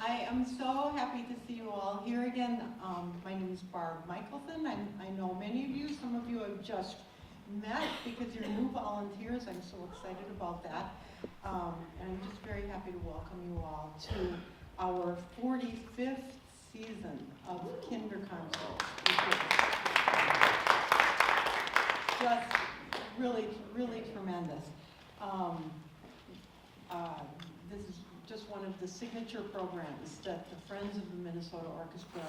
I am so happy to see you all here again. My name is Barb Michelson. I know many of you, some of you have just met because you're new volunteers. I'm so excited about that. And I'm just very happy to welcome you all to our 45th season of Kinderkonzerts. Just really tremendous. This is just one of the signature programs that the Friends of the Minnesota Orchestra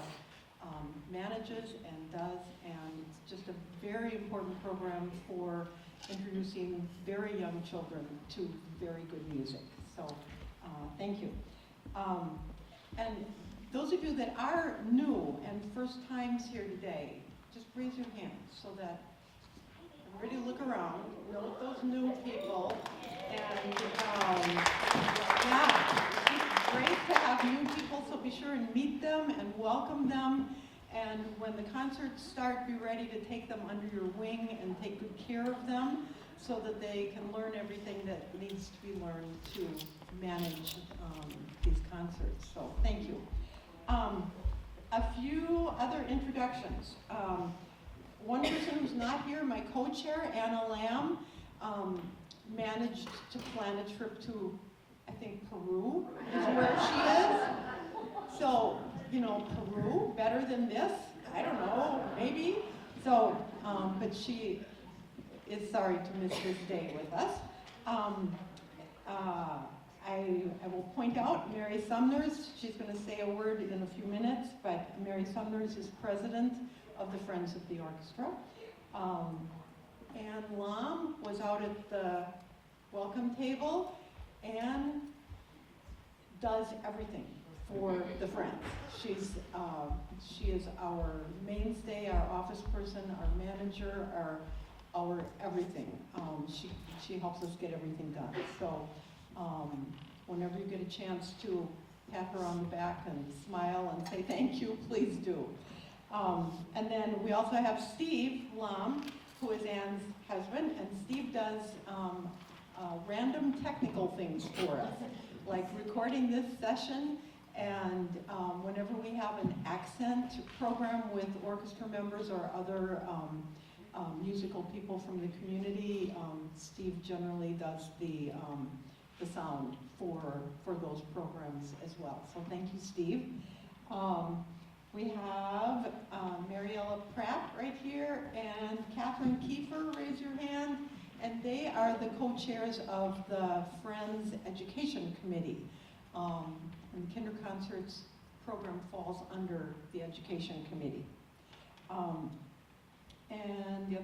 manages and does, and it's just a very important program for introducing very young children to very good music. So thank you. And those of you that are new and first times here today, just raise your hands so that everybody look around, note those new people, and yeah, it's great to have new people, so be sure and meet them and welcome them, and when the concerts start, be ready to take them under your wing and take good care of them so that they can learn everything that needs to be learned to manage these concerts, so thank you. A few other introductions. One person who's not here, my co-chair, Anna Lamb, managed to plan a trip to, I think, Peru is where she is. So, you know, Peru, better than this? I don't know, maybe. So, but she is sorry to miss this day with us. I will point out Mary Sumners. She's going to say a word in a few minutes, but Mary Sumners is president of the Friends of the Orchestra. Anne Lam was out at the welcome table and does everything for the Friends. She is our mainstay, our office person, our manager, our everything. She helps us get everything done. So whenever you get a chance to pat her on the back and smile and say thank you, please do. And then we also have Steve Lam, who is Anne's husband, and Steve does random technical things for us, like recording this session, and whenever we have an accent program with orchestra members or other musical people from the community, Steve generally does the sound for those programs as well. So thank you, Steve. We have Mariella Pratt right here and Catherine Kiefer, raise your hand. And they are the co-chairs of the Friends Education Committee. And the Kinderkonzerts program falls under the Education Committee. And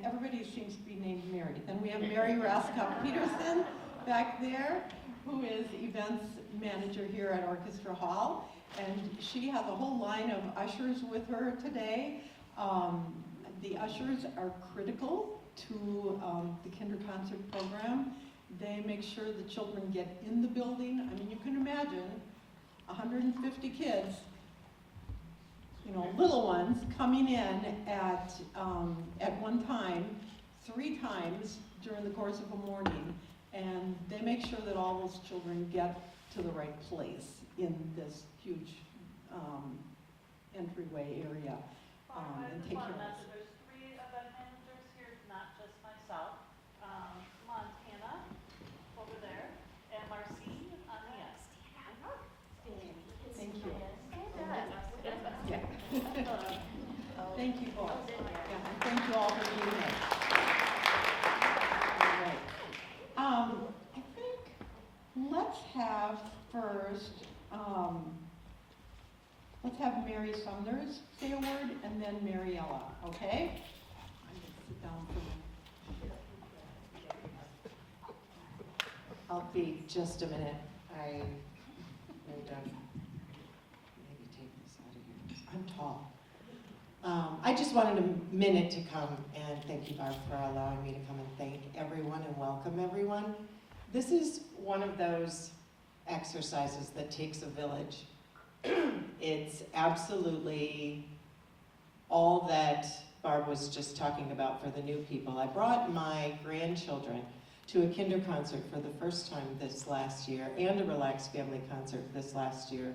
everybody seems to be named Mary. Then we have Mary Raskop Peterson back there, who is events manager here at Orchestra Hall. And she has a whole line of ushers with her today. The ushers are critical to the Kinderkoncert program. They make sure the children get in the building. I mean, you can imagine 150 kids, you know, little ones, coming in at one time, 3 times during the course of a morning, and they make sure that all those children get to the right place in this huge entryway area and take care of us. There's 3 event managers here, not just myself. Montana over there, and Marcine on the end. Thank you. Yeah. Thank you both. Yeah, and thank you all for being here. All right. I think let's have first, let's have Mary Sumners say a word, and then Mariella, okay? I'm going to sit down for a minute. I'll be just a minute. I may maybe take this out of here. I'm tall. I just wanted a minute to come and thank you, Barb, for allowing me to come and thank everyone and welcome everyone. This is one of those exercises that takes a village. It's absolutely all that Barb was just talking about for the new people. I brought my grandchildren to a kinder concert for the first time this last year and a relaxed family concert this last year,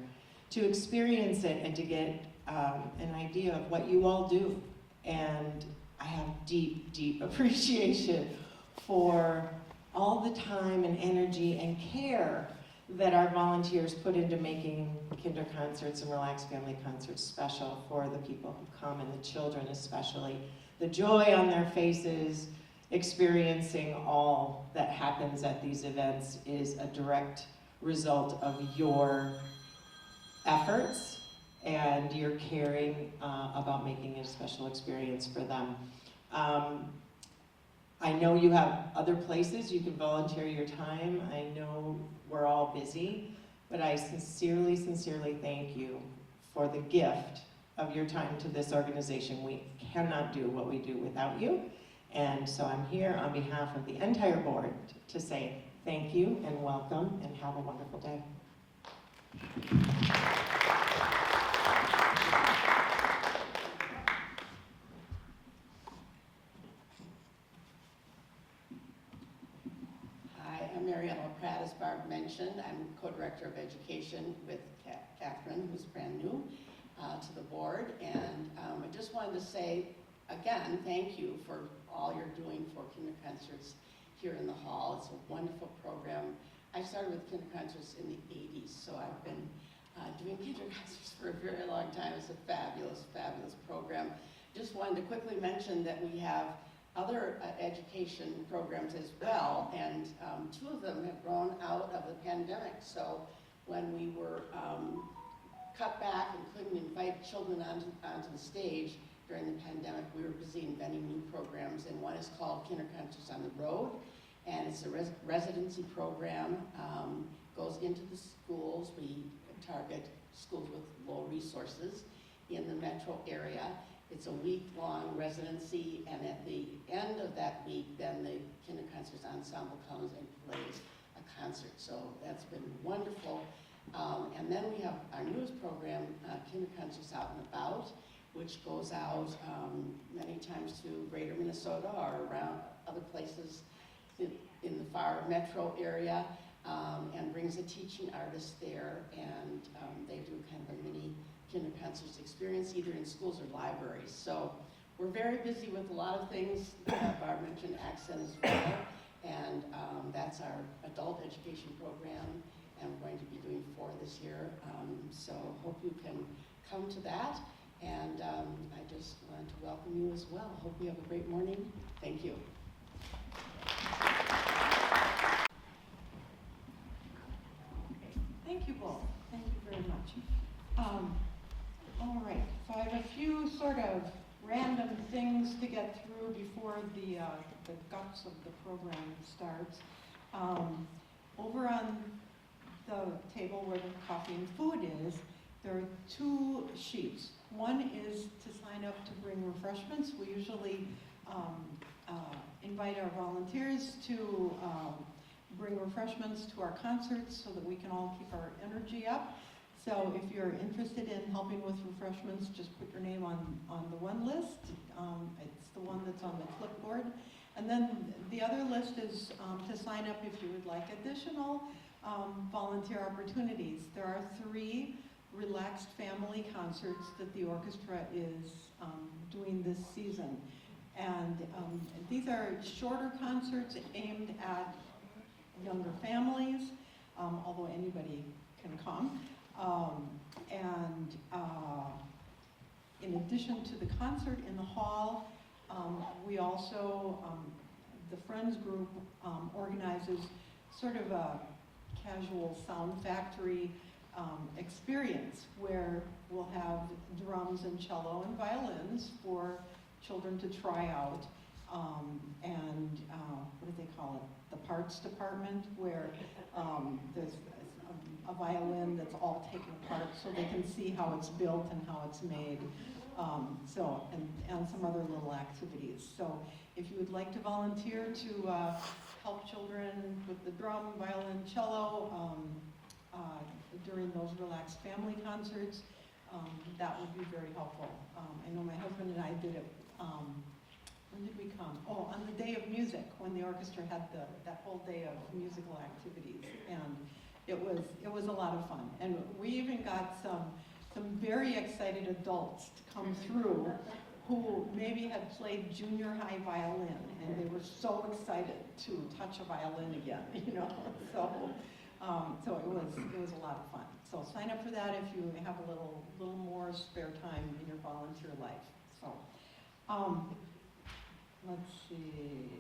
to experience it and to get an idea of what you all do. And I have deep, deep appreciation for all the time and energy and care that our volunteers put into making kinder concerts and relaxed family concerts special for the people who come, and the children especially. The joy on their faces, experiencing all that happens at these events is a direct result of your efforts and your caring about making it a special experience for them. I know you have other places you can volunteer your time. I know we're all busy, but I sincerely, sincerely thank you for the gift of your time to this organization. We cannot do what we do without you. And so I'm here on behalf of the entire board to say thank you and welcome and have a wonderful day. As Barb mentioned, I'm co-director of education with Catherine, who's brand new to the board. And I just wanted to say, again, thank you for all you're doing for kinder concerts here in the hall. It's a wonderful program. I started with kinder concerts in the 80s, so I've been doing kinder concerts for a very long time. It's a fabulous, fabulous program. Just wanted to quickly mention that we have other education programs as well, and two of them have grown out of the pandemic. So when we were cut back and couldn't invite children onto the stage during the pandemic, we were busy inventing new programs, and one is called Kinder Concerts on the Road, and it's a residency program, goes into the schools. We target schools with low resources in the metro area. It's a week-long residency, and at the end of that week, then the Kinder Concerts Ensemble comes and plays a concert. So that's been wonderful. And then we have our newest program, Kinder Concerts Out and About, which goes out many times to greater Minnesota or around other places in the far metro area, and brings a teaching artist there, and they do kind of a mini kinder concerts experience either in schools or libraries. So we're very busy with a lot of things. Barb mentioned Accent as well, and that's our adult education program, and we're going to be doing 4 this year. So hope you can come to that, and I just want to welcome you as well. Hope you have a great morning. Thank you. Thank you both. Thank you very much. All right, so I have a few sort of random things to get through before the guts of the program starts. Over on the table where the coffee and food is, there are 2 sheets. One is to sign up to bring refreshments. We usually invite our volunteers to bring refreshments to our concerts so that we can all keep our energy up. So if you're interested in helping with refreshments, just put your name on the one list. It's the one that's on the clipboard. And then the other list is to sign up if you would like additional volunteer opportunities. There are 3 relaxed family concerts that the orchestra is doing this season. And these are shorter concerts aimed at younger families, although anybody can come. In addition to the concert in the hall, we also, the Friends group organizes sort of a casual sound factory experience where we'll have drums and cello and violins for children to try out. What do they call it? The parts department, where there's a violin that's all taken apart so they can see how it's built and how it's made. And some other little activities. So if you would like to volunteer to help children with the drum, violin, cello during those relaxed family concerts, that would be very helpful. I know my husband and I did it when did we come? Oh, on the day of music, when the orchestra had that whole day of musical activities. And it was a lot of fun. And we even got some very excited adults to come through who maybe had played junior high violin, and they were so excited to touch a violin again, you know. So it was a lot of fun. So sign up for that if you have a little more spare time in your volunteer life. So, let's see.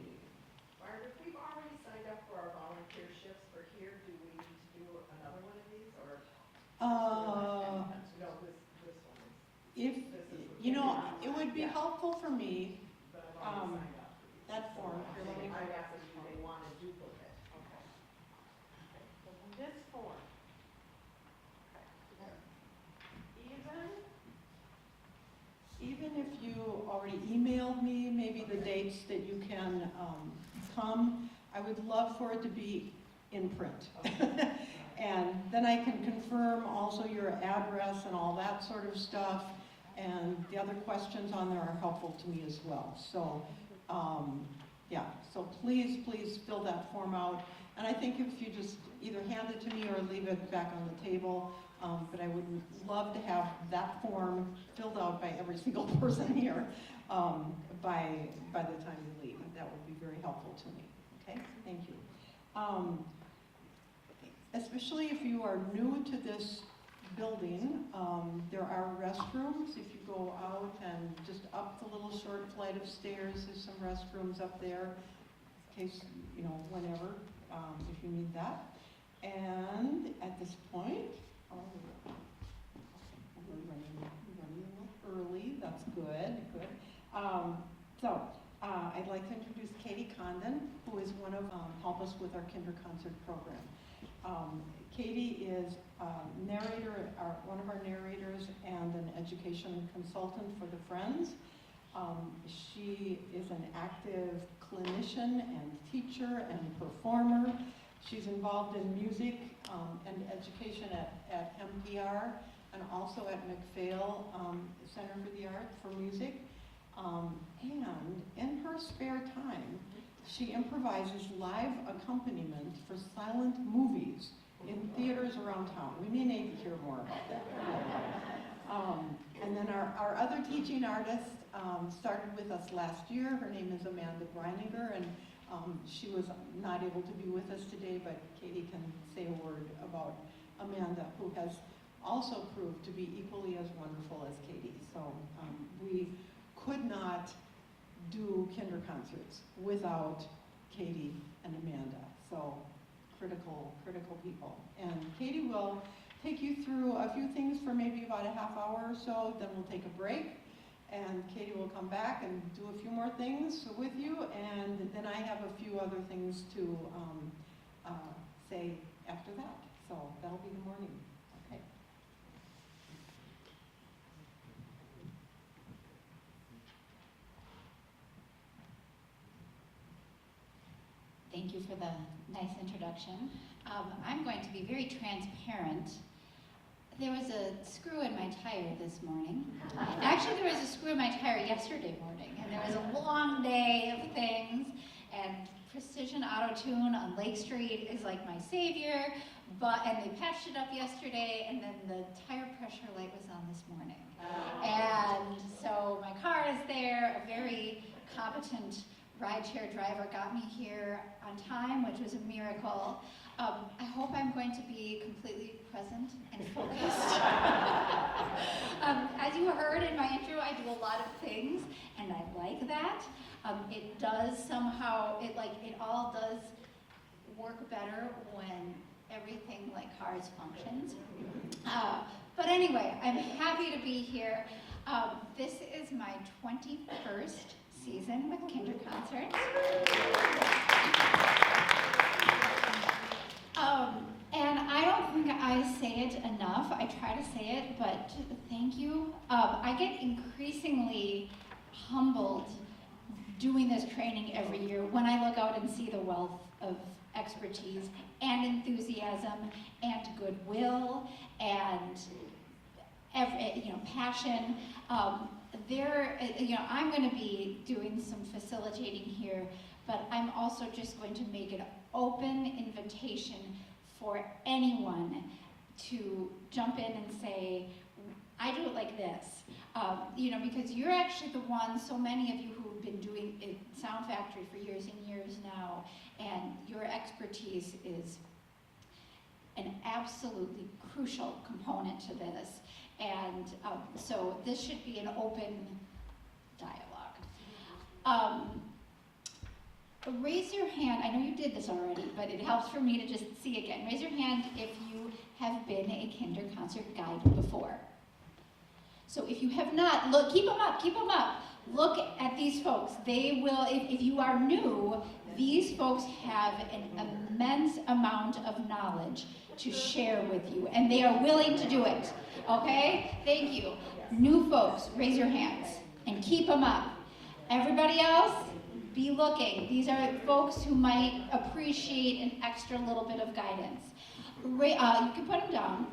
Margaret, we've already signed up for our volunteer shifts for here. Do we need to do another one of these, or? No, this one is. If, you know, it would be Yeah. helpful for me, But I've already signed up for these. that form. Here, let me I go. asked them, do they want a duplicate? Okay. So this form. Even if you already emailed me, maybe the dates that you can come, I would love for it to be in print. And then I can confirm also your address and all that sort of stuff. And the other questions on there are helpful to me as well. So, yeah, so please fill that form out. And I think if you just either hand it to me or leave it back on the table, but I would love to have that form filled out by every single person here by the time you leave. That would be very helpful to me. Okay, thank you. Especially if you are new to this building, there are restrooms. If you go out and just up the little short flight of stairs, there's some restrooms up there in case, you know, whenever, if you need that. And at this point, we're running a little early. That's good. I'd like to introduce Katie Condon, who is one of help us with our Kinder Concert program. Katie is one of our narrators and an education consultant for the Friends. She is an active clinician and teacher and performer. She's involved in music and education at MPR and also at McPhail Center for the Arts for Music. And in her spare time, she improvises live accompaniment for silent movies in theaters around town. We may need to hear more about that. And then our other teaching artist started with us last year. Her name is Amanda Breininger, and she was not able to be with us today, but Katie can say a word about Amanda, who has also proved to be equally as wonderful as Katie. So we could not do Kinder Concerts without Katie and Amanda. So critical people. And Katie will take you through a few things for maybe about a half hour or so, then we'll take a break. And Katie will come back and do a few more things with you, and then I have a few other things to say after that. So that'll be the morning. Okay. Thank you for the nice introduction. I'm going to be very transparent. There was a screw in my tire this morning. Actually, there was a screw in my tire yesterday morning, and there was a long day of things, and Precision Auto Tune on Lake Street is like my savior, and they patched it up yesterday, and then the tire pressure light was on this morning. And so my car is there, a very competent rideshare driver got me here on time, which was a miracle. I hope I'm going to be completely present and focused. As you heard in my intro, I do a lot of things, and I like that. It does somehow, it all does work better when everything like cars functions. But anyway, I'm happy to be here. This is my 21st season with Kinder Concerts. And I don't think I say it enough. I try to say it, but thank you. I get increasingly humbled doing this training every year when I look out and see the wealth of expertise and enthusiasm and goodwill and passion. I'm going to be doing some facilitating here, but I'm also just going to make an open invitation for anyone to jump in and say, I do it like this. Because you're actually the ones, so many of you who have been doing Sound Factory for years and years now, and your expertise is an absolutely crucial component to this. And so this should be an open dialogue. Raise your hand, I know you did this already, but it helps for me to just see again. Raise your hand if you have been a kinder concert guide before. So if you have not, look, keep them up, keep them up. Look at these folks. They will, if you are new, these folks have an immense amount of knowledge to share with you, and they are willing to do it, okay? Thank you. New folks, raise your hands and keep them up. Everybody else, be looking. These are folks who might appreciate an extra little bit of guidance. You can put them down.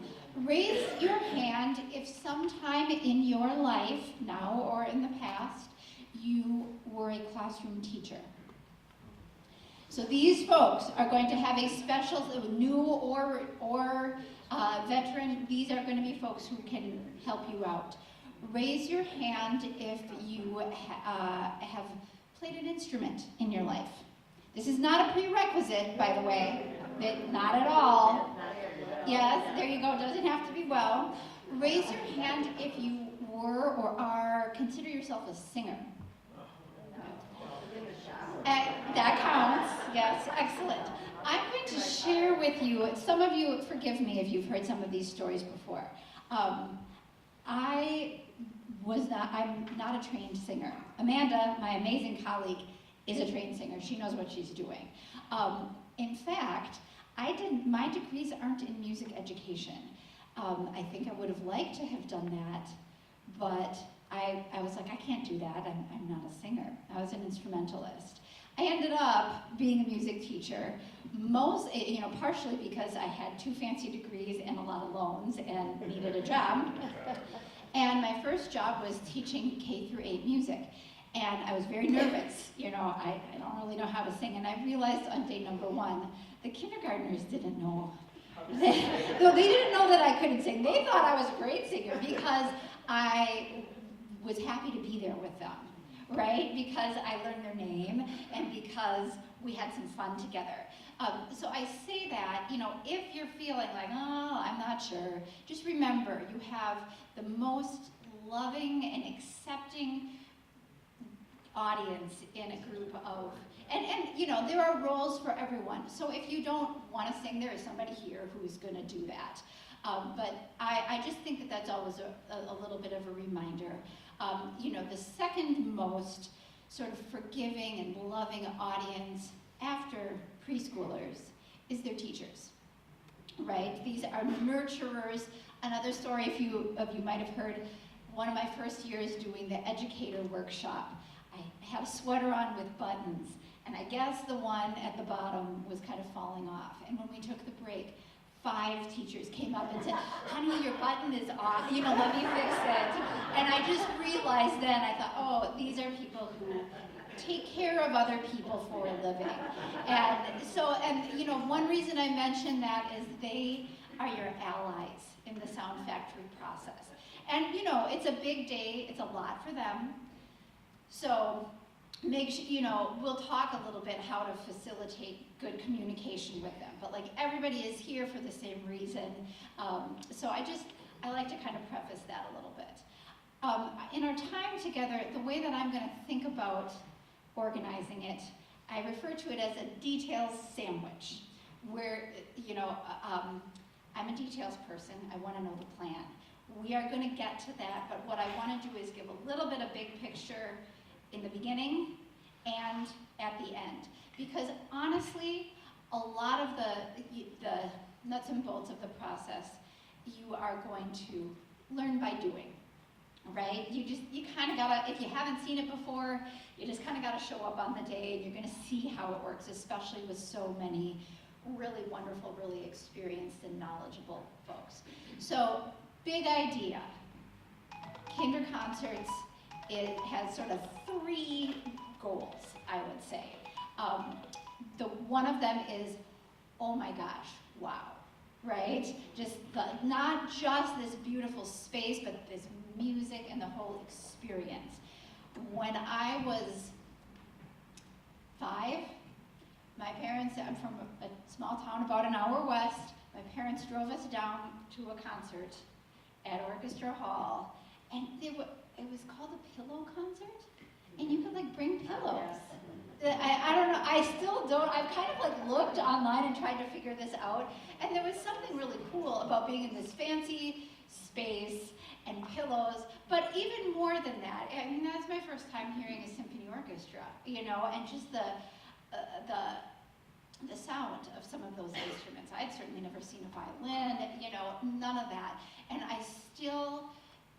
Raise your hand if sometime in your life, now or in the past, you were a classroom teacher. So these folks are going to have a special, new or veteran, these are going to be folks who can help you out. Raise your hand if you have played an instrument in your life. This is not a prerequisite, by the way, not at all. Yes, there you go, doesn't have to be well. Raise your hand if you were or are, consider yourself a singer. That counts, yes, excellent. I'm going to share with you, some of you, forgive me if you've heard some of these stories before. I'm not a trained singer. Amanda, my amazing colleague, is a trained singer. She knows what she's doing. In fact, my degrees aren't in music education. I think I would have liked to have done that, but I was like, I can't do that. I'm not a singer. I was an instrumentalist. I ended up being a music teacher, partially because I had 2 fancy degrees and a lot of loans and needed a job. And my first job was teaching K through 8 music. And I was very nervous. I don't really know how to sing. And I realized on day number 1, the kindergartners didn't know. They didn't know that I couldn't sing. They thought I was a great singer because I was happy to be there with them, right? Because I learned their name and because we had some fun together. So I say that, if you're feeling like, oh, I'm not sure, just remember you have the most loving and accepting audience in a group of, and there are roles for everyone. So if you don't want to sing, there is somebody here who's going to do that. But I just think that that's always a little bit of a reminder. The second most sort of forgiving and loving audience after preschoolers is their teachers, right? These are nurturers. Another story, a few of you might have heard, one of my first years doing the educator workshop, I had a sweater on with buttons, and I guess the one at the bottom was kind of falling off. And when we took the break, 5 teachers came up and said, honey, your button is off, let me fix it. And I just realized then, I thought, oh, these are people who take care of other people for a living. And so, one reason I mention that is they are your allies in the Sound Factory process. And, it's a big day, it's a lot for them. So, make sure, we'll talk a little bit how to facilitate good communication with them. But everybody is here for the same reason. So I like to kind of preface that a little bit. In our time together, the way that I'm going to think about organizing it, I refer to it as a details sandwich, where, I'm a details person. I want to know the plan. We are going to get to that, but what I want to do is give a little bit of big picture in the beginning and at the end. Because honestly, a lot of the nuts and bolts of the process, you are going to learn by doing, right? You kind of gotta, if you haven't seen it before, you just kind of gotta show up on the day and you're gonna see how it works, especially with so many really wonderful, really experienced and knowledgeable folks. So, big idea. Kinder Concerts it has sort of 3 goals, I would say. One of them is, oh my gosh, wow, right? Not just this beautiful space, but this music and the whole experience. When I was 5, my parents, I'm from a small town about an hour west, my parents drove us down to a concert at Orchestra Hall, and it was called a pillow concert, and you could like bring pillows. I don't know, I still don't, I've kind of like looked online and tried to figure this out, and there was something really cool about being in this fancy space and pillows, but even more than that, I mean, that's my first time hearing a symphony orchestra, you know, and just the sound of some of those instruments. I'd certainly never seen a violin, you know, none of that, and I still,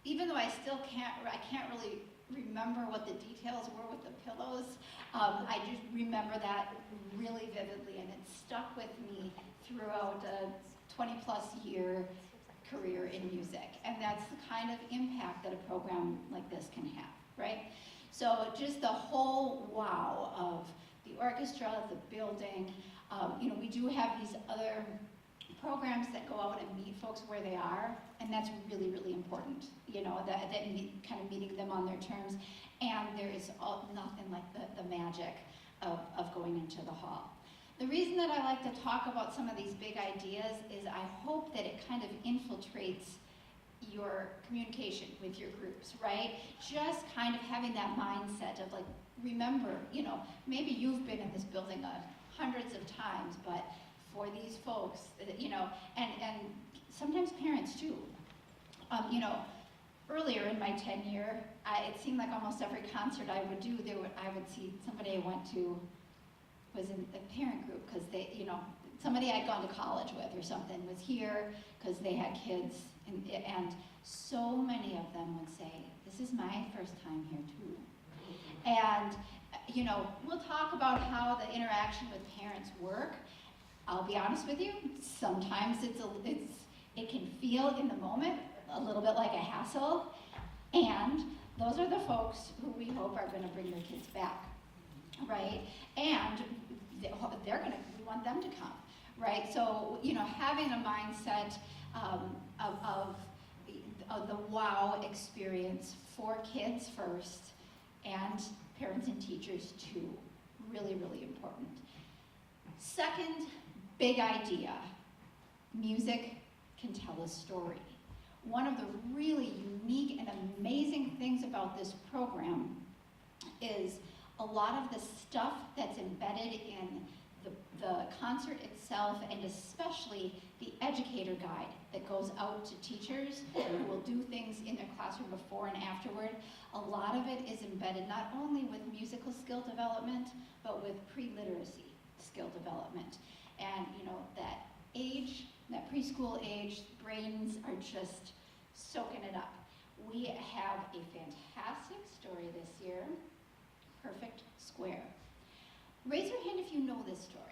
even though I can't really remember what the details were with the pillows, I just remember that really vividly, and it stuck with me throughout a 20-plus year career in music, and that's the kind of impact that a program like this can have, right? So just the whole wow of the orchestra, the building, you know, we do have these other programs that go out and meet folks where they are, and that's really, really important, you know, kind of meeting them on their terms, and there is nothing like the magic of going into the hall. The reason that I like to talk about some of these big ideas is I hope that it kind of infiltrates your communication with your groups, right? Just kind of having that mindset of like, remember, you know, maybe you've been in this building hundreds of times, but for these folks, you know, and sometimes parents too. You know, earlier in my tenure, it seemed like almost every concert I would do, I would see somebody I went to was in the parent group because they, you know, somebody I'd gone to college with or something was here because they had kids, and so many of them would say, this is my first time here too. And, you know, we'll talk about how the interaction with parents work. I'll be honest with you, sometimes it can feel in the moment a little bit like a hassle, and those are the folks who we hope are going to bring their kids back, right? And we want them to come, right? So, you know, having a mindset of the wow experience for kids first, and parents and teachers too, really, really important. Second big idea, music can tell a story. One of the really unique and amazing things about this program is a lot of the stuff that's embedded in the concert itself, and especially the educator guide that goes out to teachers who will do things in their classroom before and afterward. A lot of it is embedded not only with musical skill development, but with pre-literacy skill development. And you know, that age, that preschool age, brains are just soaking it up. We have a fantastic story this year, Perfect Square. Raise your hand if you know this story.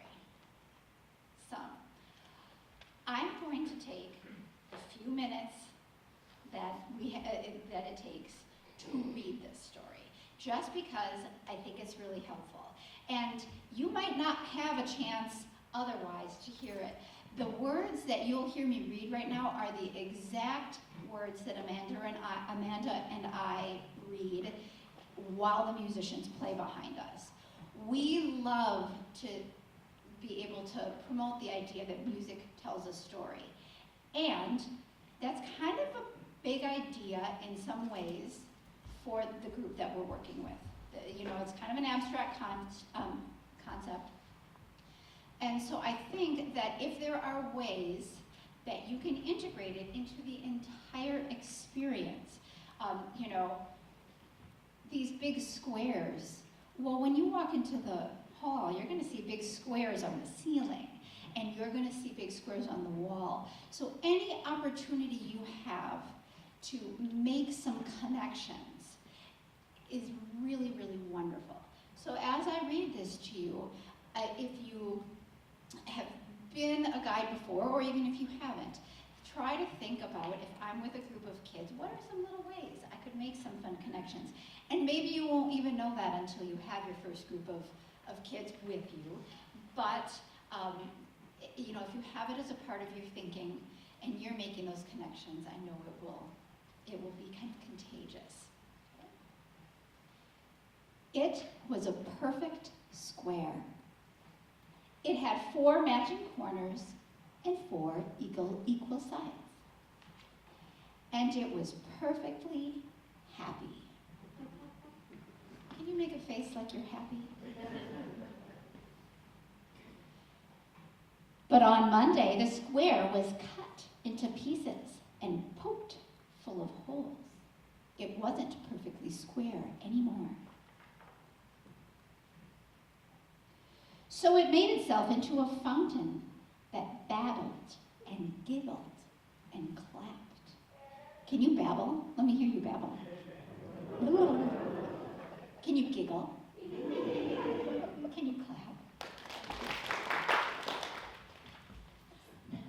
Some. I'm going to take the few minutes that it takes to read this story, just because I think it's really helpful. And you might not have a chance otherwise to hear it. The words that you'll hear me read right now are the exact words that Amanda and I read while the musicians play behind us. We love to be able to promote the idea that music tells a story. And that's kind of a big idea in some ways for the group that we're working with. You know, it's kind of an abstract concept. And so I think that if there are ways that you can integrate it into the entire experience, you know, these big squares, well, when you walk into the hall, you're going to see big squares on the ceiling, and you're going to see big squares on the wall. So any opportunity you have to make some connections is really, really wonderful. So as I read this to you, if you have been a guide before, or even if you haven't, try to think about, if I'm with a group of kids, what are some little ways I could make some fun connections? And maybe you won't even know that until you have your first group of kids with you. But, you know, if you have it as a part of your thinking and you're making those connections, I know it will be kind of contagious. It was a perfect square. It had 4 matching corners and 4 equal sides. And it was perfectly happy. Can you make a face like you're happy? But on Monday, the square was cut into pieces and poked full of holes. It wasn't perfectly square anymore. So it made itself into a fountain that babbled and giggled and clapped. Can you babble? Let me hear you babble. Can you giggle? Can you clap?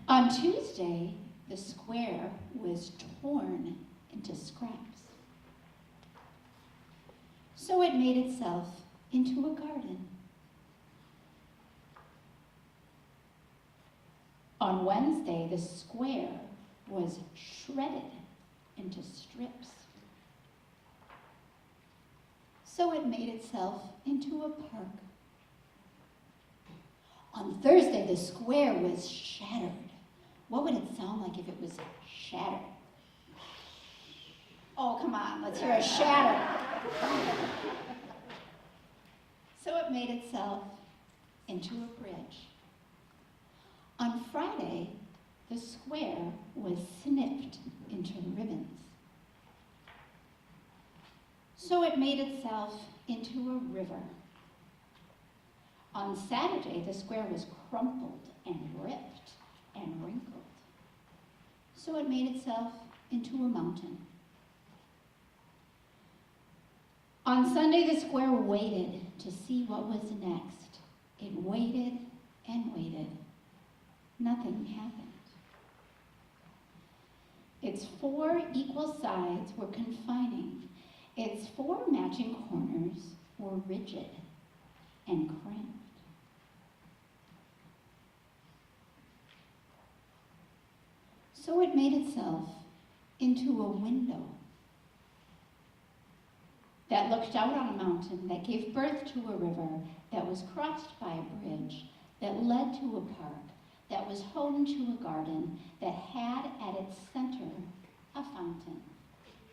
On Tuesday, the square was torn into scraps. So it made itself into a garden. On Wednesday, the square was shredded into strips. So it made itself into a park. On Thursday, the square was shattered. What would it sound like if it was shattered? Oh, come on, let's hear a shatter. So it made itself into a bridge. On Friday, the square was snipped into ribbons. So it made itself into a river. On Saturday, the square was crumpled and ripped and wrinkled. So it made itself into a mountain. On Sunday, the square waited to see what was next. It waited and waited. Nothing happened. Its 4 equal sides were confining. Its 4 matching corners were rigid and cramped. So it made itself into a window that looked out on a mountain, that gave birth to a river, that was crossed by a bridge, that led to a park, that was home to a garden, that had at its center a fountain,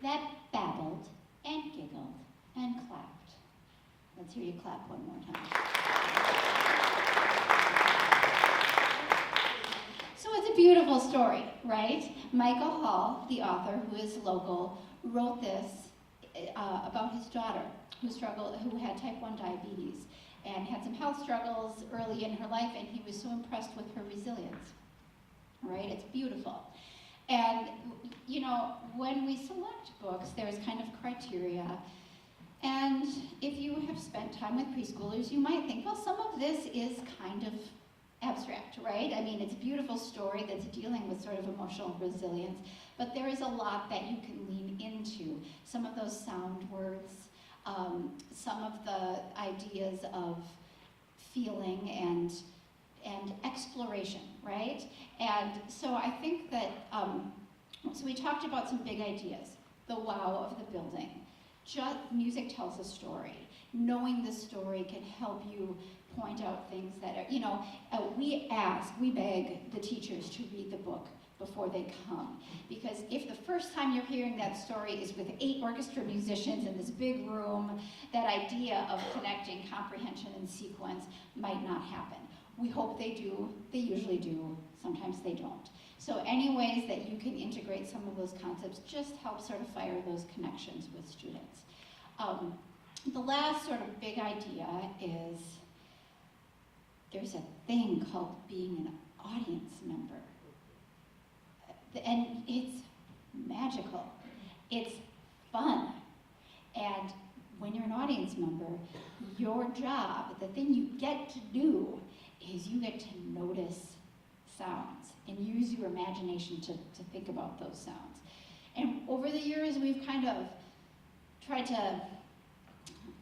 that babbled and giggled and clapped. Let's hear you clap one more time. So it's a beautiful story, right? Michael Hall, the author, who is local, wrote this about his daughter who had type 1 diabetes and had some health struggles early in her life, and he was so impressed with her resilience, right? It's beautiful. And, you know, when we select books, there's kind of criteria. And if you have spent time with preschoolers, you might think, well, some of this is kind of abstract, right? I mean, it's a beautiful story that's dealing with sort of emotional resilience, but there is a lot that you can lean into. Some of those sound words, some of the ideas of feeling and exploration, right? And so I think that, so we talked about some big ideas. The wow of the building. Music tells a story. Knowing the story can help you point out things that are, you know, we beg the teachers to read the book before they come. Because if the first time you're hearing that story is with 8 orchestra musicians in this big room, that idea of connecting comprehension and sequence might not happen. We hope they do, they usually do, sometimes they don't. So any ways that you can integrate some of those concepts just help sort of fire those connections with students. The last sort of big idea is there's a thing called being an audience member. And it's magical. It's fun. And when you're an audience member, your job, the thing you get to do, is you get to notice sounds and use your imagination to think about those sounds. And over the years, we've kind of tried to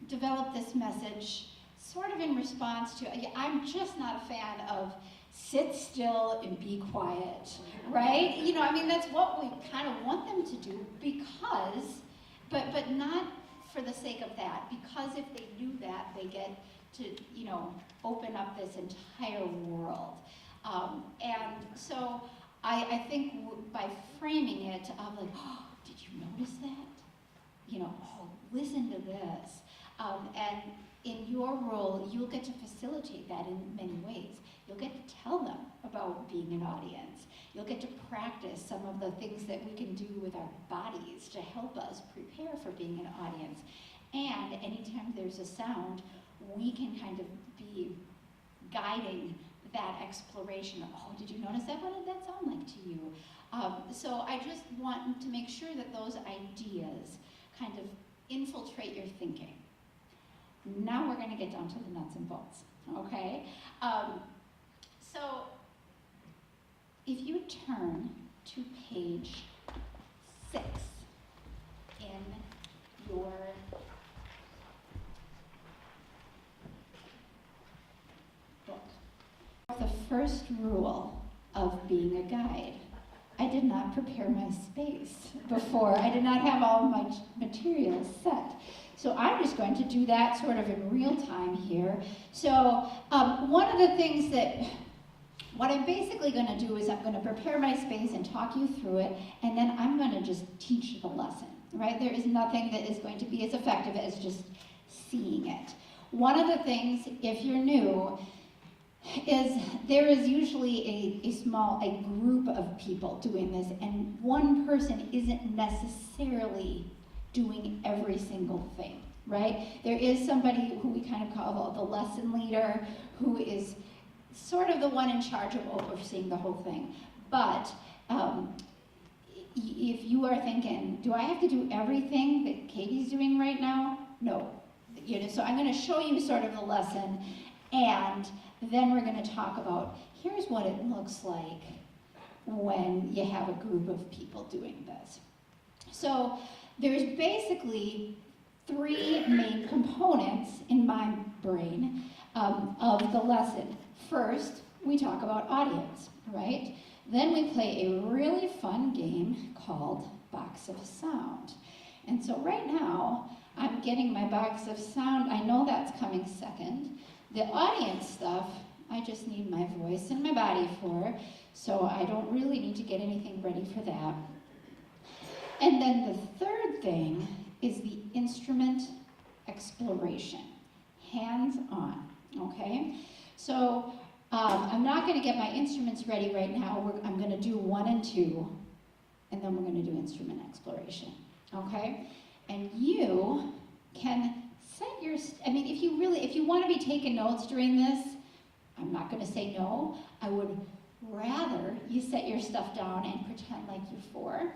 develop this message sort of in response to, I'm just not a fan of sit still and be quiet, right? You know, I mean, that's what we kind of want them to do because, but not for the sake of that, because if they do that, they get to, you know, open up this entire world. And so I think by framing it of like, oh, did you notice that? You know, oh, listen to this. And in your role, you'll get to facilitate that in many ways. You'll get to tell them about being an audience. You'll get to practice some of the things that we can do with our bodies to help us prepare for being an audience. And anytime there's a sound, we can kind of be guiding that exploration of, oh, did you notice that? What did that sound like to you? So I just want to make sure that those ideas kind of infiltrate your thinking. Now we're going to get down to the nuts and bolts, okay? So if you turn to page 6 in your book, the first rule of being a guide. I did not prepare my space before. I did not have all my materials set. So I'm just going to do that sort of in real time here. So one of the things that, what I'm basically going to do is I'm going to prepare my space and talk you through it, and then I'm going to just teach the lesson, right? There is nothing that is going to be as effective as just seeing it. One of the things, if you're new, is there is usually a group of people doing this, and one person isn't necessarily doing every single thing, right? There is somebody who we kind of call the lesson leader, who is sort of the one in charge of overseeing the whole thing. But if you are thinking, do I have to do everything that Katie's doing right now? No. You know, so I'm going to show you sort of the lesson, and then we're going to talk about, here's what it looks like when you have a group of people doing this. So there's basically 3 main components in my brain of the lesson. First, we talk about audience, right? Then we play a really fun game called Box of Sound. And so right now, I'm getting my box of sound. I know that's coming second. The audience stuff, I just need my voice and my body for, so I don't really need to get anything ready for that. And then the third thing is the instrument exploration, hands-on, okay? So I'm not going to get my instruments ready right now. I'm going to do 1 and 2, and then we're going to do instrument exploration, okay? And you can set your, if you want to be taking notes during this, I'm not going to say no. I would rather you set your stuff down and pretend like you're 4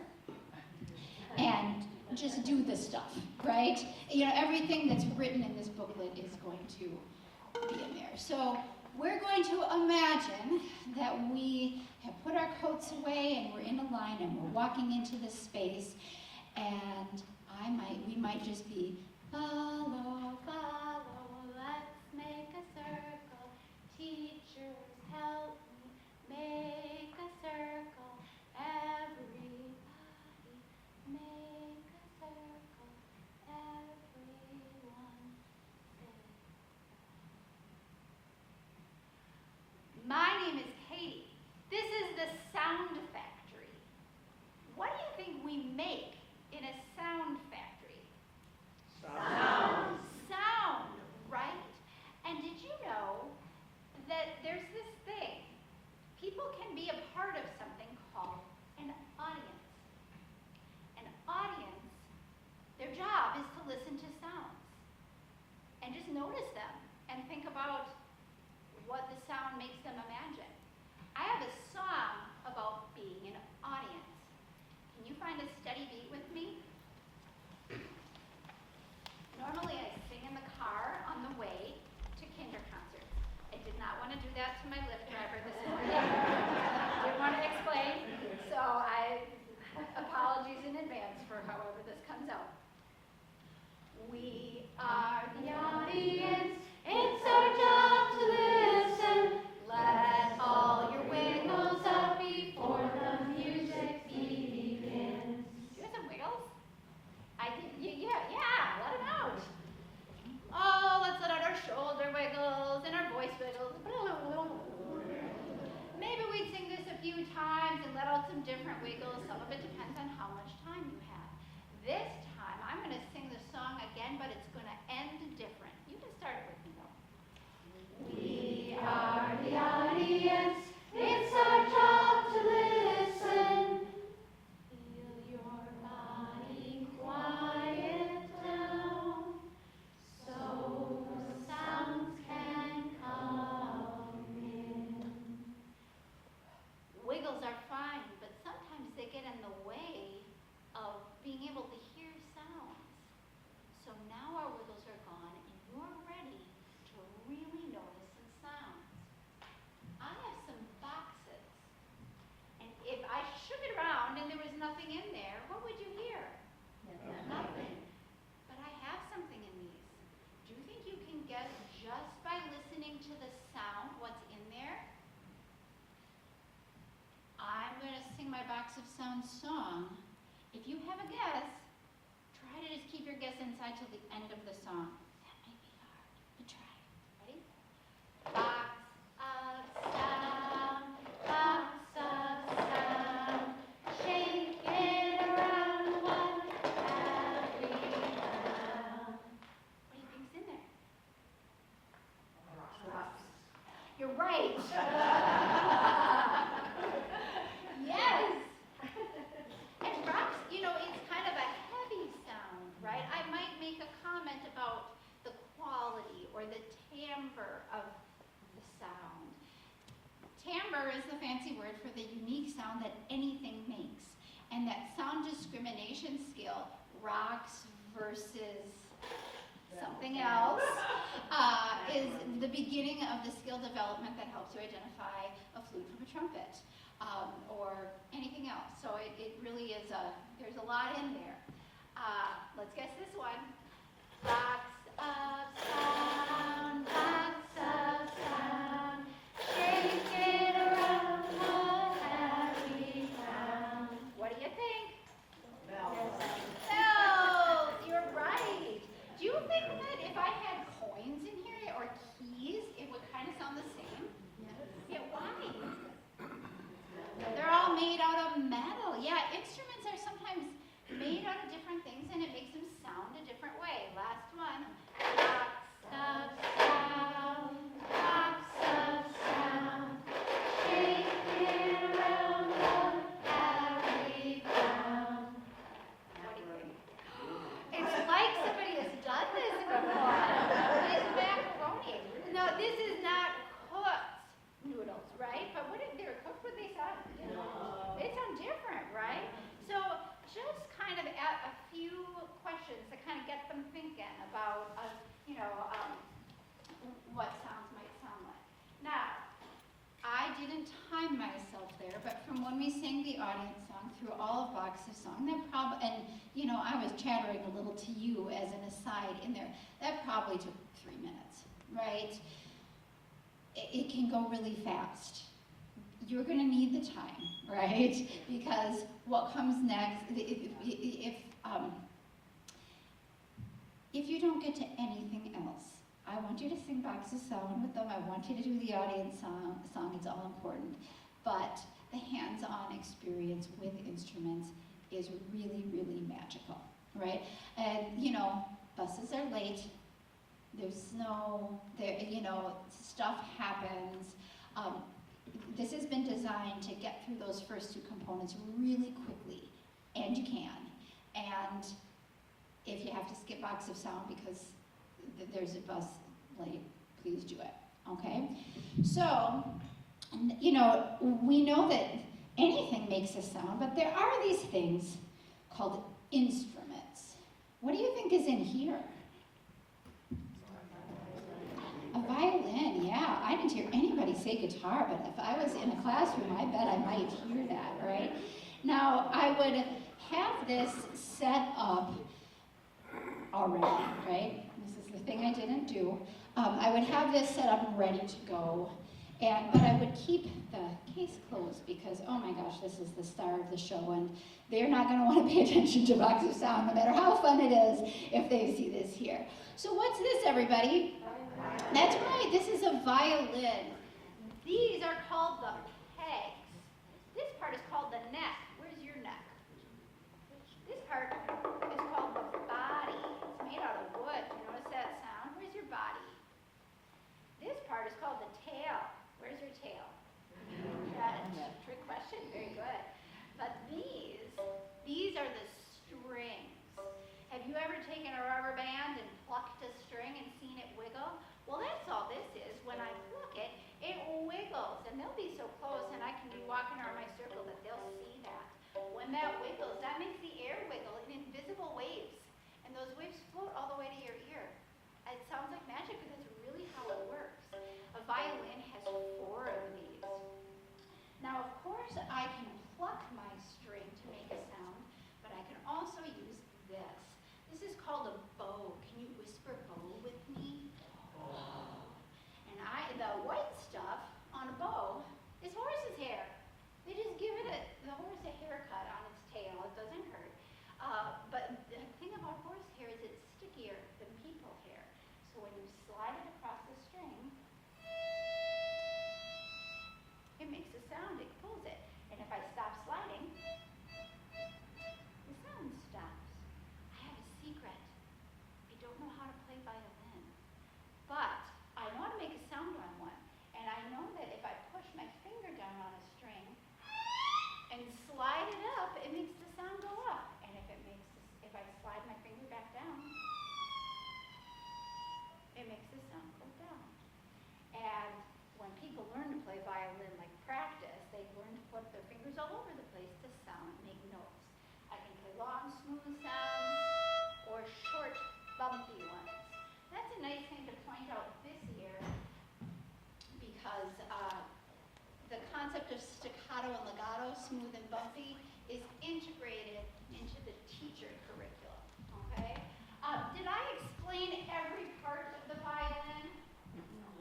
and just do the stuff, right? You know, everything that's written in this booklet is going to be in there. So we're going to imagine that we have put our coats away and we're in a line and we're walking into this space, and we might just be follow, follow, let's make a circle. Teachers help me make a circle. Everybody make a circle. Everyone say. My name is Katie. This is the Sound Factory. What do you think we make in a sound factory? Sound. Sound, right? And did you know that there's this thing times and let out some different wiggles. Some of it depends on how much time you have. This time, I'm going to sing the song again, but it's going to end different. You can start it with me, though. We are the audience. It's our job to listen. Feel your body quiet down, so the sounds can come in. Wiggles are fine, but sometimes they get in the way of being able to hear sounds. So now our wiggles are gone, and you're ready to really notice some sounds. I have some boxes, and if I shook it around and there was nothing in there, what would you hear? Nothing. But I have something in these. Do you think you can guess just by listening to the sound what's in there? I'm going to sing my box of sounds song. If you have a guess, try to just keep your guess inside till the end of the song. That might be hard, but try. Ready? Box of sound, shake it around one happy round. What do you think's in there? Drops. You're right. Yes. And rocks, it's kind of a heavy sound, right? I might make a comment about the quality or the timbre of the sound. Timbre is the fancy word for the unique sound that anything makes. And that sound discrimination skill, rocks versus something else, is the beginning of the skill development that helps you identify a flute from a trumpet. Or anything else. So it really is there's a lot in there. Let's guess this one. Box of sound, shake it around one happy round. What do you think? Bells. You're right. Do you think that if I had coins in here or keys, it would kind of sound the same? Yeah, why? They're all made out of metal. Yeah, instruments are sometimes made out of different things and it makes them sound a different way. Last one. Box of sound, shake it around one happy round. What do you think? It's like somebody has done this before. It's macaroni. No, this is not cooked noodles, right? But what if they were cooked, would they sound? They sound different, right? So just kind of a few questions to kind of get them thinking about, what sounds might sound like. Now, I didn't time myself there, but from when we sang the audience song through all of Box of Song, I was chattering a little to you as an aside in there. That probably took 3 minutes, right? It can go really fast. You're going to need the time, right? Because what comes next, if you don't get to anything else, I want you to sing Box of Sound with them. I want you to do the audience song. It's all important. But the hands-on experience with instruments is really, really magical, right? And, buses are late. There's snow. Stuff happens. This has been designed to get through those first two components really quickly, and you can. And if you have to skip Box of Sound because there's a bus late, please do it, okay? So, we know that anything makes a sound, but there are these things called instruments. What do you think is in here? A violin, yeah. I didn't hear anybody say guitar, but if I was in a classroom, I bet I might hear that, right? Now, I would have this set up already, right? This is the thing I didn't do. I would have this set up ready to go, but I would keep the case closed because, oh my gosh, this is the star of the show, and they're not going to want to pay attention to Box of Sound, no matter how fun it is, if they see this here. So what's this, everybody? That's right, this is a violin. These are called the pegs. This beautiful waves, and those waves float all the way to your ear. It sounds like magic, but that's really how it works. A violin has 4 of these. Now, of course, I can pluck my string to make a sound, but I can also use this. This is called a bow. Can you whisper bow with me? Bow. And the white stuff on a bow is horse's hair. They just give the horse a haircut on its tail. It doesn't hurt. But the thing about horse hair is it's stickier than people hair. So when you slide it across the string, it makes a sound. It pulls it. And if I stop sliding, the sound stops. I have a secret. I don't know how to play violin, but I know how to make a sound on one. And I know that if I push my finger down on a string and slide it up, it makes the sound go up. And if I slide my finger back down, it makes the sound go down. And when people learn to play violin, like practice, they learn to put their fingers all over the place to make notes. I can play long, smooth sounds or short, bumpy ones. That's a nice thing to point out this year because the concept of staccato and legato, smooth and bumpy, is integrated into the teacher curriculum, okay? Did I explain every part of the violin?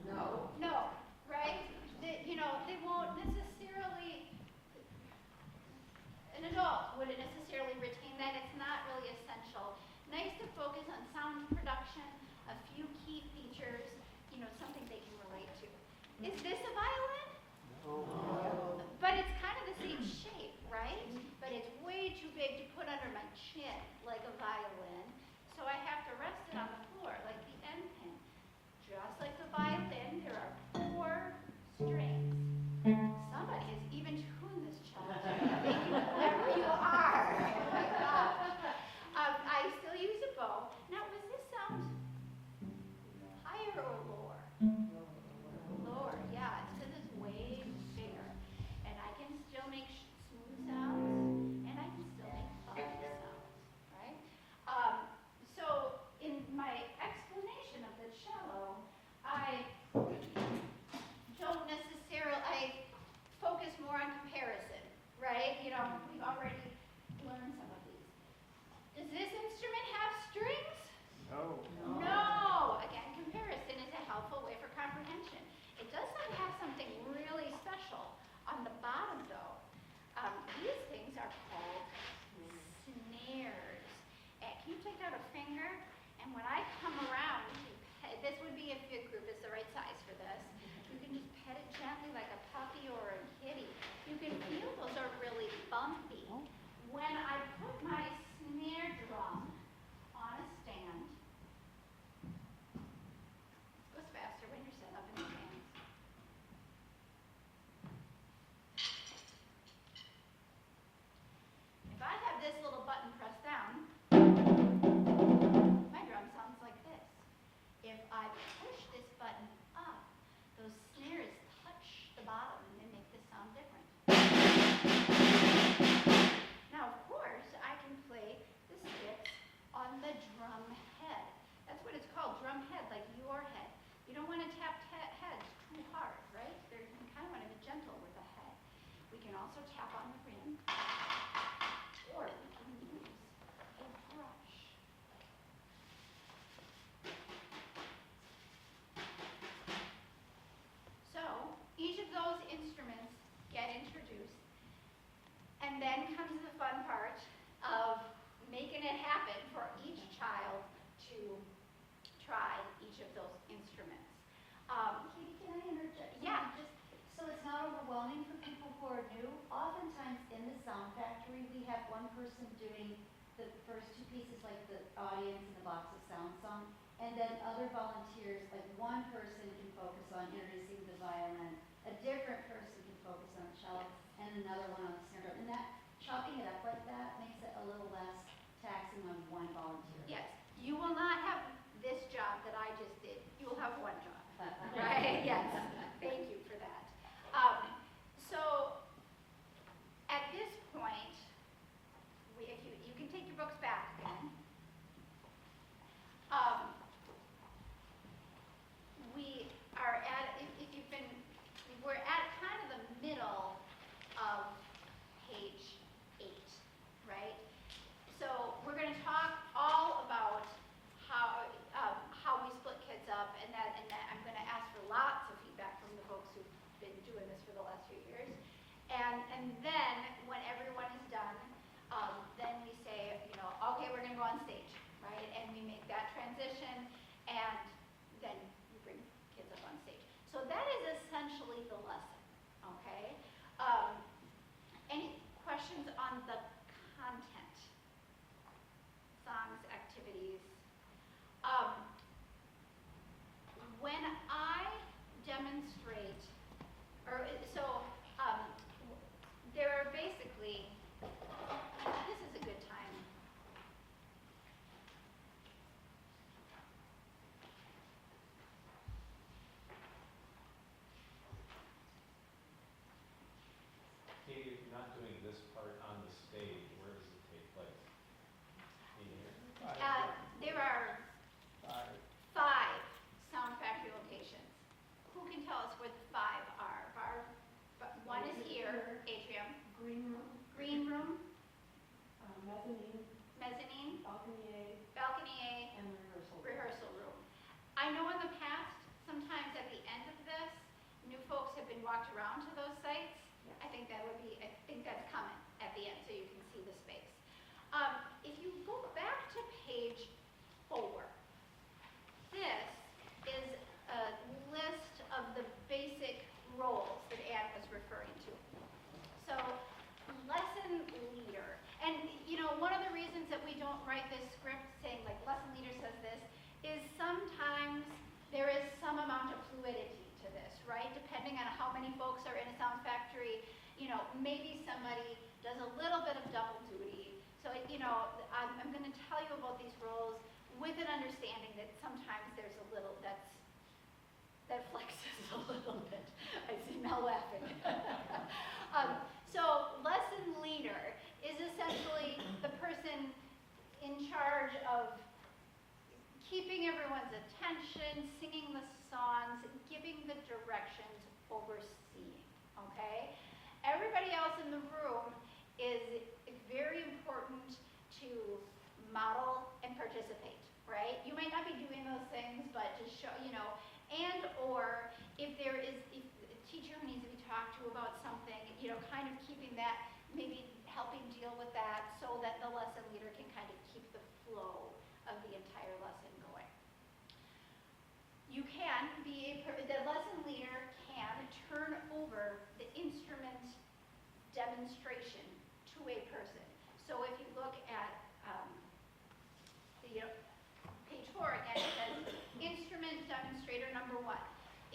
No. No, right? They won't necessarily, an adult wouldn't necessarily retain that. It's not really essential. Nice to focus on sound production, a few key features, something they can relate to. Is this a violin? No. But it's kind of the same shape, right? But it's way too big to put under my chin like a violin. So I have to rest it on the floor like the end pin. Just like the violin, there are 4 strings. Somebody has even tuned this child. Thank you, whoever you are. Oh my gosh. I still use a bow. Now, was this sound higher or lower? Lower, yeah. It's because it's way bigger. And I can still make smooth sounds, and I can still make bumpy sounds, right? So in my explanation of the cello, I focus more on comparison, right? We've already learned some of these. Does this instrument have strings? No. No. Again, comparison is a helpful way for comprehension. It does not have something really special on the bottom, though. These things are called snares. Can you take out a finger? And when I come around, this would be, if your group is the right size for this, you can just pet it gently like a puppy or a kitty. You can feel those are really bumpy. When I put my snare drum on a stand, it goes faster when you're set up in the stands. If I have this little button pressed down, my drum sounds like this. If I push this button up, those snares touch the bottom and they make the sound different. Now, of course, I can play the sticks on the drum head. That's what it's called, drum head, like your head. You don't want to tap heads too hard, right? You kind of want to be gentle with the head. We can also tap on the rim, or we can use a brush. So each of those instruments get introduced, and then comes the fun part of making it happen for each child to try each of those instruments. Katie, can I interject? Yeah. Just so it's not overwhelming for people who are new. Oftentimes in the sound factory, we have one person doing the first 2 pieces, like the audience and the box of sound song, and then other volunteers, like one person can focus on introducing the violin, a different person can focus on cello, and another one on the snare drum. And that chopping it up like that makes it a little less taxing on one volunteer. Yes, you will not have this job that I just did. You will have one job. Right? Yes. Thank you for that. So at this point, if you can take your books back again. not doing this part on the stage, where does it take place? In here? There are 5 Sound Factory locations. Who can tell us where the 5 are? One is here, atrium, Green room, green room, mezzanine, mezzanine, balcony A, balcony A, and rehearsal. rehearsal room. I know in the past, sometimes at the end of this, new folks have been walked around to those sites. Yes. I think that's coming at the end so you can see the space. If you go back to page 4, this is a list of the basic roles that Anne was referring to. So, lesson leader. And, one of the reasons that we don't write this script saying, like, lesson leader says this, is sometimes there is some amount of fluidity to this, right? Depending on how many folks are in a sound factory, maybe somebody does a little bit of double duty. So, I'm going to tell you about these roles with an understanding that sometimes there's a little, that flexes a little bit. I see Mel laughing. So lesson leader is essentially the person in charge of keeping everyone's attention, singing the songs, giving the directions, overseeing, okay? Everybody else in the room is very important to model and participate, right? You might not be doing those things, but just show, and or if a teacher who needs to be talked to about something, kind of keeping that, maybe helping deal with that so that the lesson leader can kind of keep the flow of the entire lesson going. The lesson leader can turn over the instrument demonstration to a person. So if you look at page 4 again, it says instrument demonstrator number 1.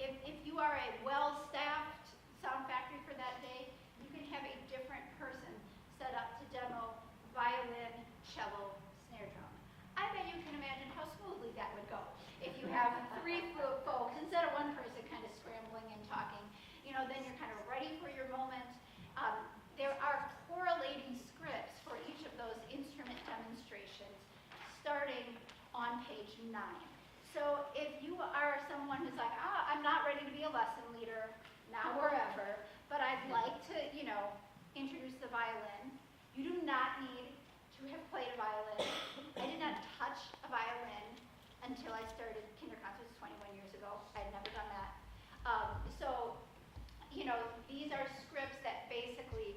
If you are a well-staffed sound factory for that day, you can have a different person set up to demo violin, cello, snare drum. I bet you can imagine how smoothly that would go. If you have 3 folks, instead of one person kind of scrambling and talking, then you're kind of ready for your moment. There are correlating scripts for each of those instrument demonstrations starting on page 9. So if you are someone who's like, I'm not ready to be a lesson leader, now or ever, but I'd like to, introduce the violin, you do not need to have played a violin. I did not touch a violin until I started kindergarten 21 years ago. I had never done that. These are scripts that basically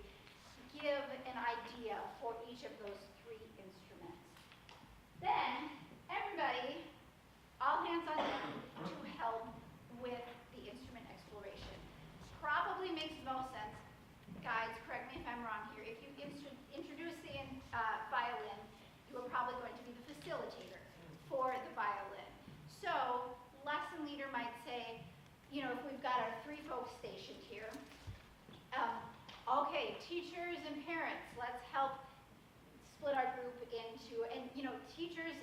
give an idea for each of those 3 instruments. Then, everybody, all hands on deck to help with the instrument exploration. Probably makes the most sense. Guys, correct me if I'm wrong here. If you introduce the violin, you are probably going to be the facilitator for the violin. So, lesson leader might say, if we've got our 3 folks stationed here, okay, teachers and parents, let's help split our group into, and teachers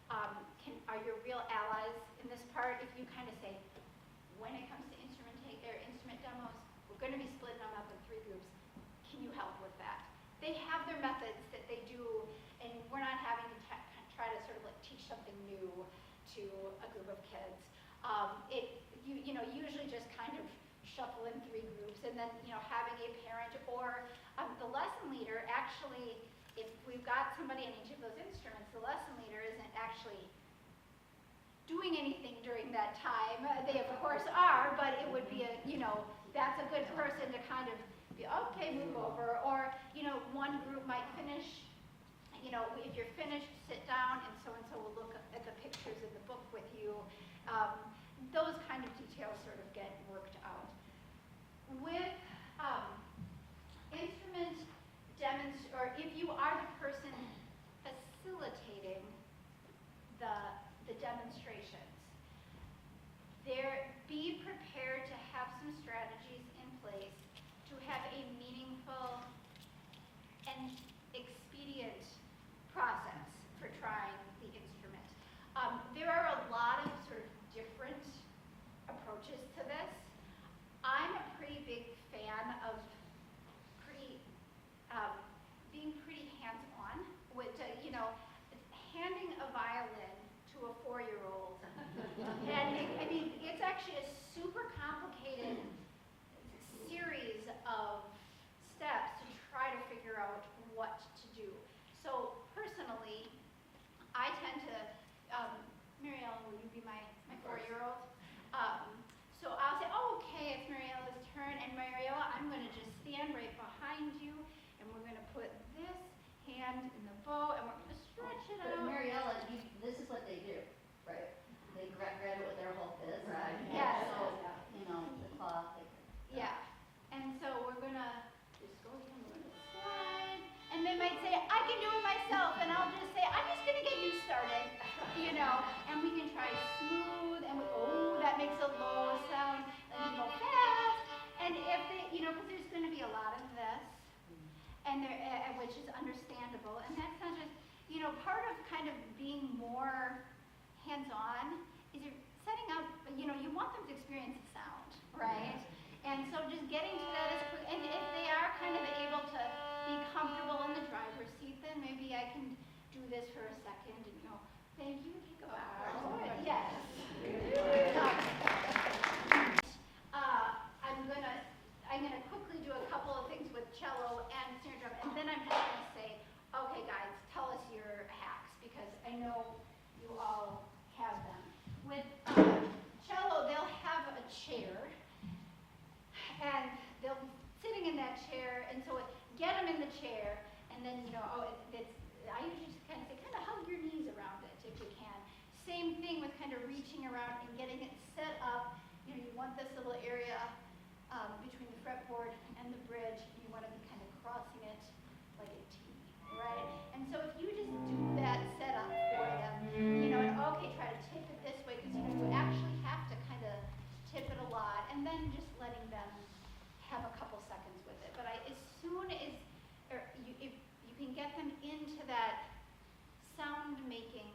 are your real allies in this part. If you kind of say, when it comes to instrument demos, we're going to be splitting them up in 3 groups. Can you help with that? They have their methods that they do, and we're not having to try to sort of like teach something new to a group of kids. Usually just kind of shuffle in 3 groups, and then having a parent or the lesson leader actually. If we've got somebody in each of those instruments, the lesson leader isn't actually doing anything during that time. They of course are, but it would be that's a good person to kind of be, okay, move over. Or, one group might finish, if you're finished, sit down, and so will look at the pictures in the book with you. Those kind of details sort of get worked out. With instrument or if you are the person facilitating the demonstrations, be prepared to have some strategies in place to have a meaningful and expedient process for trying the instrument. There are a lot of sort of different approaches to this. I'm a pretty big hand in the bow, and we're gonna stretch it But out. Mariella, this is what they do, right? They grab it with their whole fist. Right. Yes. So, you know, the cloth, they. Yeah, and so we're gonna just go ahead and we're gonna slide, and they might say, I can do it myself, and I'll just say, I'm just gonna get you started, you know, and we can try smooth, and oh, that makes a low sound, and we go fast, and if they, you know, because there's gonna be a lot of this, and there, which is understandable, and that's not just, you know, part of kind of being more hands-on is you're setting up, you know, you want them to experience the sound, right? And so just getting to that as quick, and if they are kind of able to be comfortable in the driver's seat, then maybe I can do this for a second and go, thank you, take a bow. Yes. I'm gonna quickly do a couple of things with cello and snare drum, and then I'm just gonna say, okay guys, tell us your hacks, because I know you all have them. With cello, they'll have a chair, and they'll be sitting in that chair, and so get them in the chair, and then, you know, I usually just kind of say, kind of hug your knees around it if you can. Same thing with kind of reaching around and getting it set up. You know, you want this little area between the fretboard and the bridge, and you want to be kind of crossing it like a T, right? And so if you just do that setup for them, you know, and okay, try to tip it this way, because, you know, you actually have to kind of tip it a lot, and then just letting them have a couple seconds with it. But as soon as, if you can get them into that sound making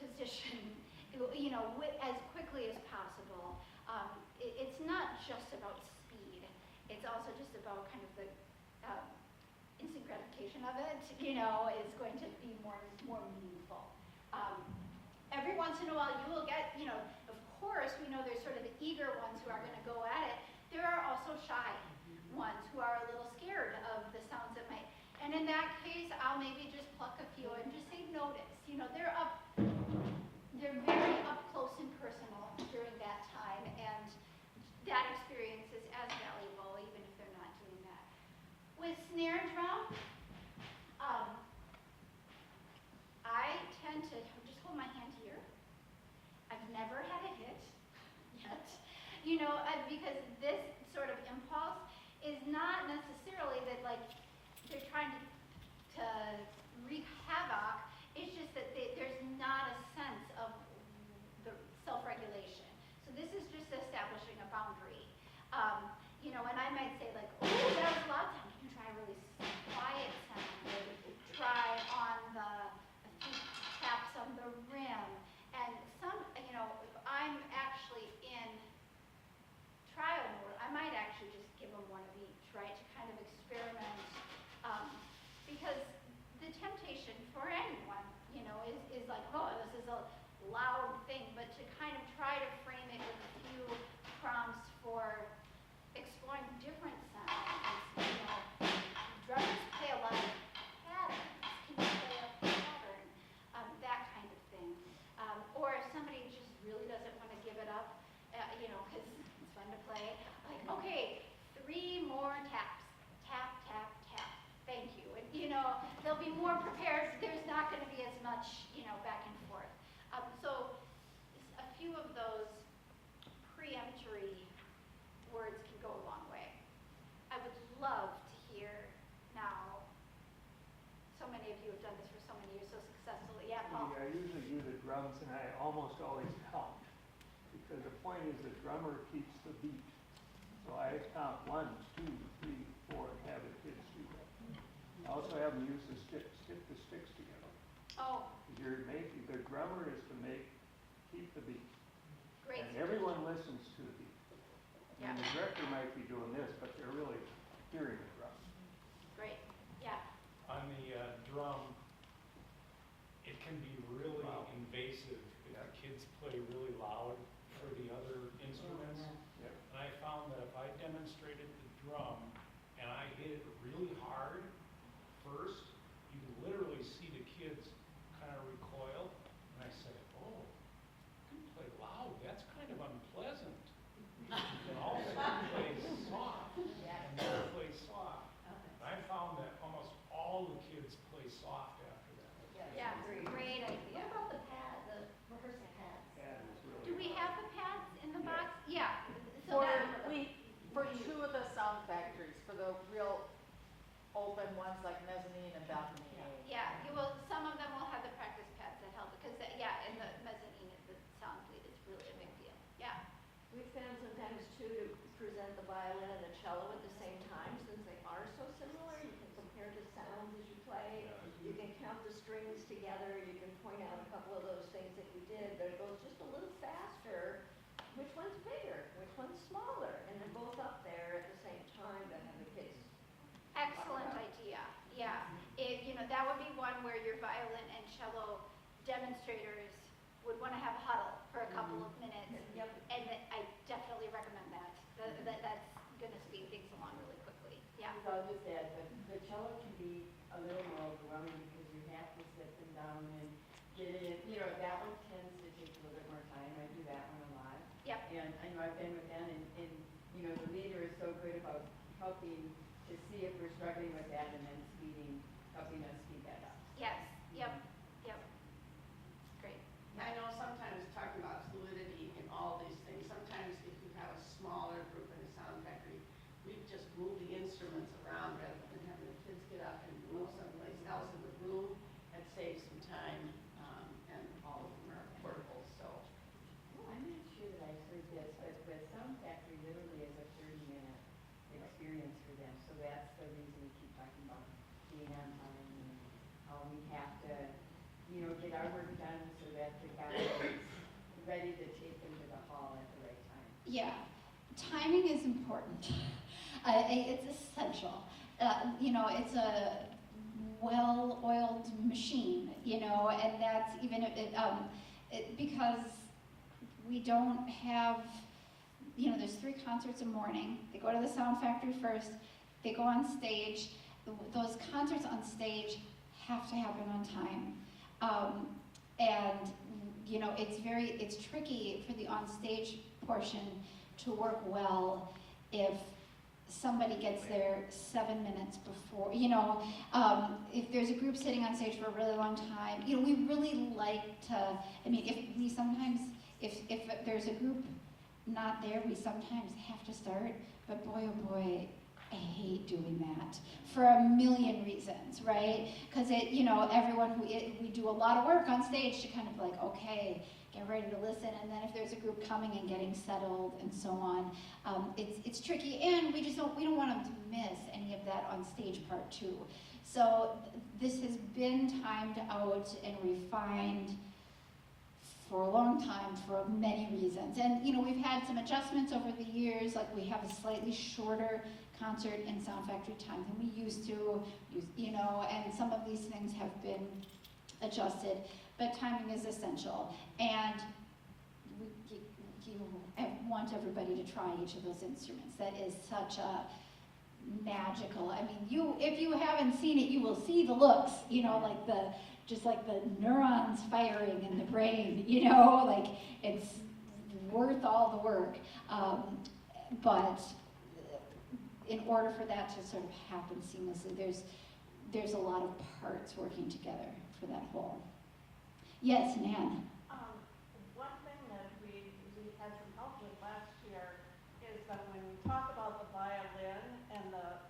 position, you know, as quickly as possible. It's not just about speed. It's also just about kind of the instant gratification of it, you know, is going to be more meaningful. Every once in a while you will get, you know, of course we know there's sort of the eager ones who are going to go at it. There are also shy ones who are a little scared of the sounds that might, and in that case I'll maybe just pluck a few and just say notice. You know, they're very up close and personal during that time, and that experience is as valuable even if they're not doing that. With snare drum, I tend to just hold my hand here. I've never had a hit yet, you know, because this sort of impulse is not necessarily that like they're trying to wreak havoc. It's just that there's not a sense of the self-regulation. So this is just establishing a boundary. You know, and I might say like, oh, that was a lot of time. You can try a really quiet sound. Try on a few taps on the rim. And some, you know, if I'm actually in trial mode, I might actually just give them one of each, right, to kind of experiment. Because the temptation for anyone, you know, is like, oh, this is a loud thing, but to kind of try to frame it with a few prompts for exploring different sounds. You know, drummers play a lot of patterns. Can you play a pattern? That kind of thing. Or if somebody just really doesn't want to give it up, you know, because it's fun to play, like, okay, 3 more taps. Tap, tap, tap. Thank you. And, you know, they'll be more prepared. There's not going to be as much, you know, back and forth. So a few of those preemptory words can go a long way. I would love to hear now, so many of you have done this for so many years so successfully. Yeah, Paul? I usually do the drums and I almost always count, because the point is the drummer keeps the beat. So I count 1, 2, 3, 4, and have the kids do that. I also have them use the stick the sticks together. Oh, The drummer is to keep the beat. great. And everyone listens to the beat. Yeah. And the director might be doing this, but they're really hearing the drum. Great. Yeah. On the drum, it can be really invasive if the kids play really loud for the other instruments. Yep. And I found that if I demonstrated the drum and I hit it really hard first, you can literally see the kids kind of recoil. And I say, oh, you can play loud. That's kind of unpleasant. And also play soft. And then play soft. And I found that almost the real open ones like mezzanine and balcony A? Yeah, you will, some of them will have the practice pads that help, because, yeah, in the mezzanine, the sound bleed is really a big deal, yeah. We found sometimes too to present the violin and the cello at the same time, since they are so similar, you can compare the sounds as you play. You can count the strings together, you can point out a couple of those things that you did, but it goes just a little faster. Which one's bigger, which one's smaller, and they're both up there at the same time to have the kids. Excellent idea, yeah. That would be one where your violin and cello demonstrators would want to have a huddle for a couple of minutes. Yep. And I definitely recommend that. That's going to speed things along really quickly, yeah. So I'll just add, but the cello can be a little more overwhelming because you have to sit them down and get it in. You know, that one tends to take a little bit more time. I do that one a lot. Yep. And I know I've been with them, and you know, the leader is so good about helping to see if we're struggling with that and then helping us speed that up. Yes, yep. Great. I know sometimes talking about fluidity in all these things, sometimes if you have a smaller group in a sound factory, we just move the instruments around rather than having the kids get up and move someplace else in the room. That saves some time, and all of them are portable, so. I'm not sure that I heard this, but the sound factory literally is a 30-minute experience for them. So that's the reason we keep talking about being on time and how we have to, get our work done so that the guy is ready to take them to the hall at the right time. Yeah, timing is important. It's essential. It's a well-oiled machine, and that's even if because we don't have, there's 3 concerts a morning. They go to the sound factory first. They go on stage. Those concerts on stage have to happen on time. It's tricky for the on-stage portion to work well if somebody gets there 7 minutes before, if there's a group sitting on stage for a really long time, we really like to, if there's a group not there, we sometimes have to start, but boy, oh boy, I hate doing that for a million reasons, right? Because everyone we do a lot of work on stage to kind of like, okay, get ready to listen, and then if there's a group coming and getting settled and so on, it's tricky, and we don't want them to miss any of that on stage part too. So this has been timed out and refined for a long time for many reasons, and we've had some adjustments over the years, like we have a slightly shorter concert and sound factory time than we used to, and some of these things have been adjusted, but timing is essential, and I want everybody to try each of those instruments. That is such a magical, if you haven't seen it, you will see the looks, like the neurons firing in the brain, like it's worth all the work, but in order for that to sort of happen seamlessly, there's a lot of parts working together for that whole. Yes, Nan. One thing that we had some help with last year is that when we talk about the violin and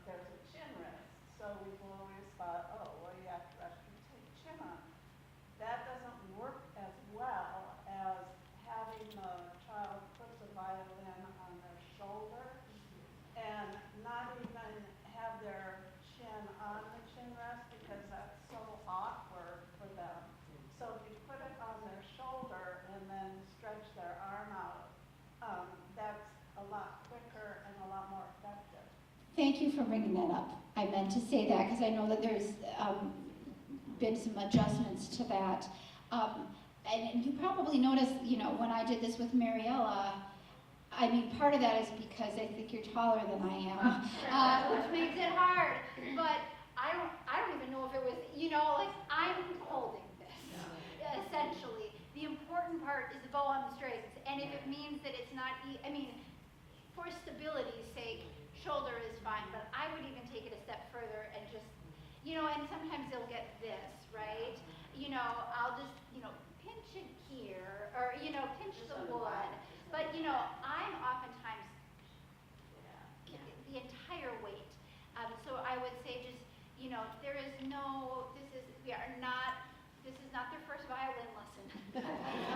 there's a chin rest, so we've always thought, you have to rest your chin on. That doesn't work as well as having the child put the violin on their shoulder and not even have their chin on the chin rest because that's so awkward for them. So if you put it on their shoulder and then stretch their arm out, that's a lot quicker and a lot more effective. Thank you for bringing that up. I meant to say that because I know that there's been some adjustments to that. And you probably noticed, when I did this with Mariella, part of that is because I think you're taller than I am, which makes it hard. But I don't even know if it was, I'm holding this, essentially. The important part is the bow on the strings. And if it means that it's not, for stability's sake, shoulder is fine, but I would even take it a step further and just, and sometimes they'll get this, right? I'll just, pinch it here, or, pinch the wood. But, I'm oftentimes the entire weight. there is no, this is not their first violin lesson.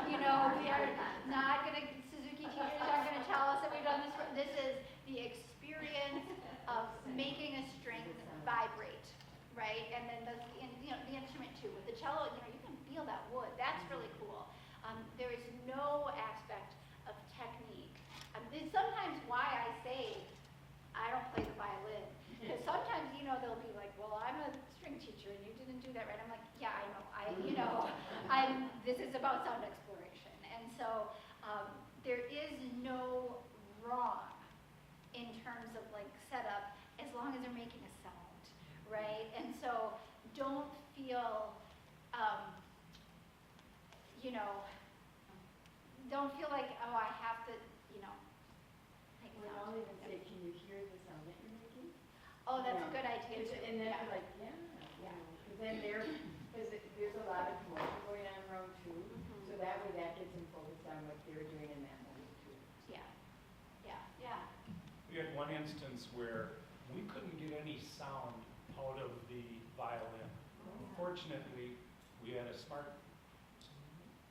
We are not gonna, Suzuki teachers aren't gonna tell us that we've done this. This is the experience of making a string vibrate, right? And then the instrument too. With the cello, you can feel that wood. That's really cool. There is no aspect of technique. This is sometimes why I say I don't play the violin. Because sometimes, they'll be like, well, I'm a string teacher and you didn't do that right. I'm like, yeah, I know. This is about sound exploration. And so there is no wrong in terms of like setup as long as they're making a sound, right? And so don't feel, don't feel like, oh, I have to, make a Well, sound. I'll even say, can you hear the sound that you're making? Oh, that's a good idea too. And then they're like, yeah. Because then because there's a lot of commotion going on around too, so that way that gets them focused on what they're doing in that moment too. Yeah. We had one instance where we couldn't get any sound out of the violin. Fortunately, we had a smart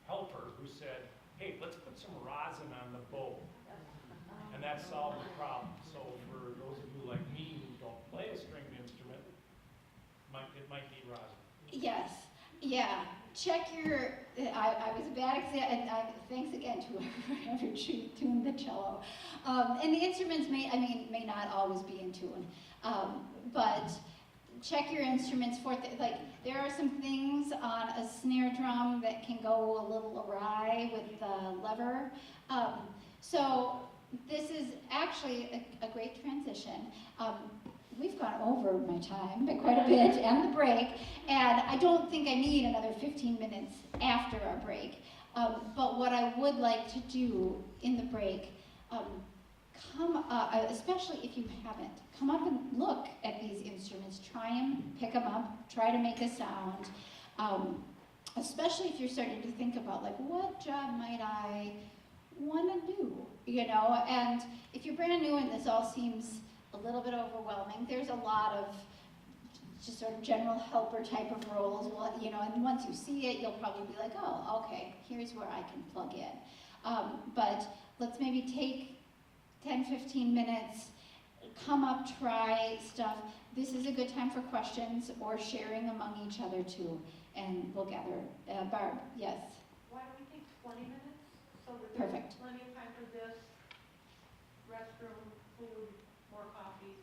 helper who said, hey, let's put some rosin on the bow. And that solved the problem. So for those of you like me who don't play a stringed instrument, it might need rosin. Yes. Yeah. Check your. I was a bad example, and thanks again to whoever tuned the cello. And the instruments may not always be in tune, but check your instruments for there are some things on a snare drum that can go a little awry with the lever. So this is actually a great transition. We've gone over my time by quite a bit and the break, and I don't think I need another 15 minutes after our break. But what I would like to do in the break, come up, especially if you haven't, come up and look at these instruments, try and pick them up, try to make a sound, especially if you're starting to think about what job might I want to do, and if you're brand new and this all seems a little bit overwhelming, there's a lot of just sort of general helper type of roles, and once you see it, you'll probably be like, oh, okay, here's where I can plug in. But let's maybe take 10, 15 minutes, come up, try stuff. This is a good time for questions or sharing among each other too, and we'll gather. Barb, yes? Why don't we take 20 minutes so that Perfect. there's plenty of time for this, restroom, food, more coffee?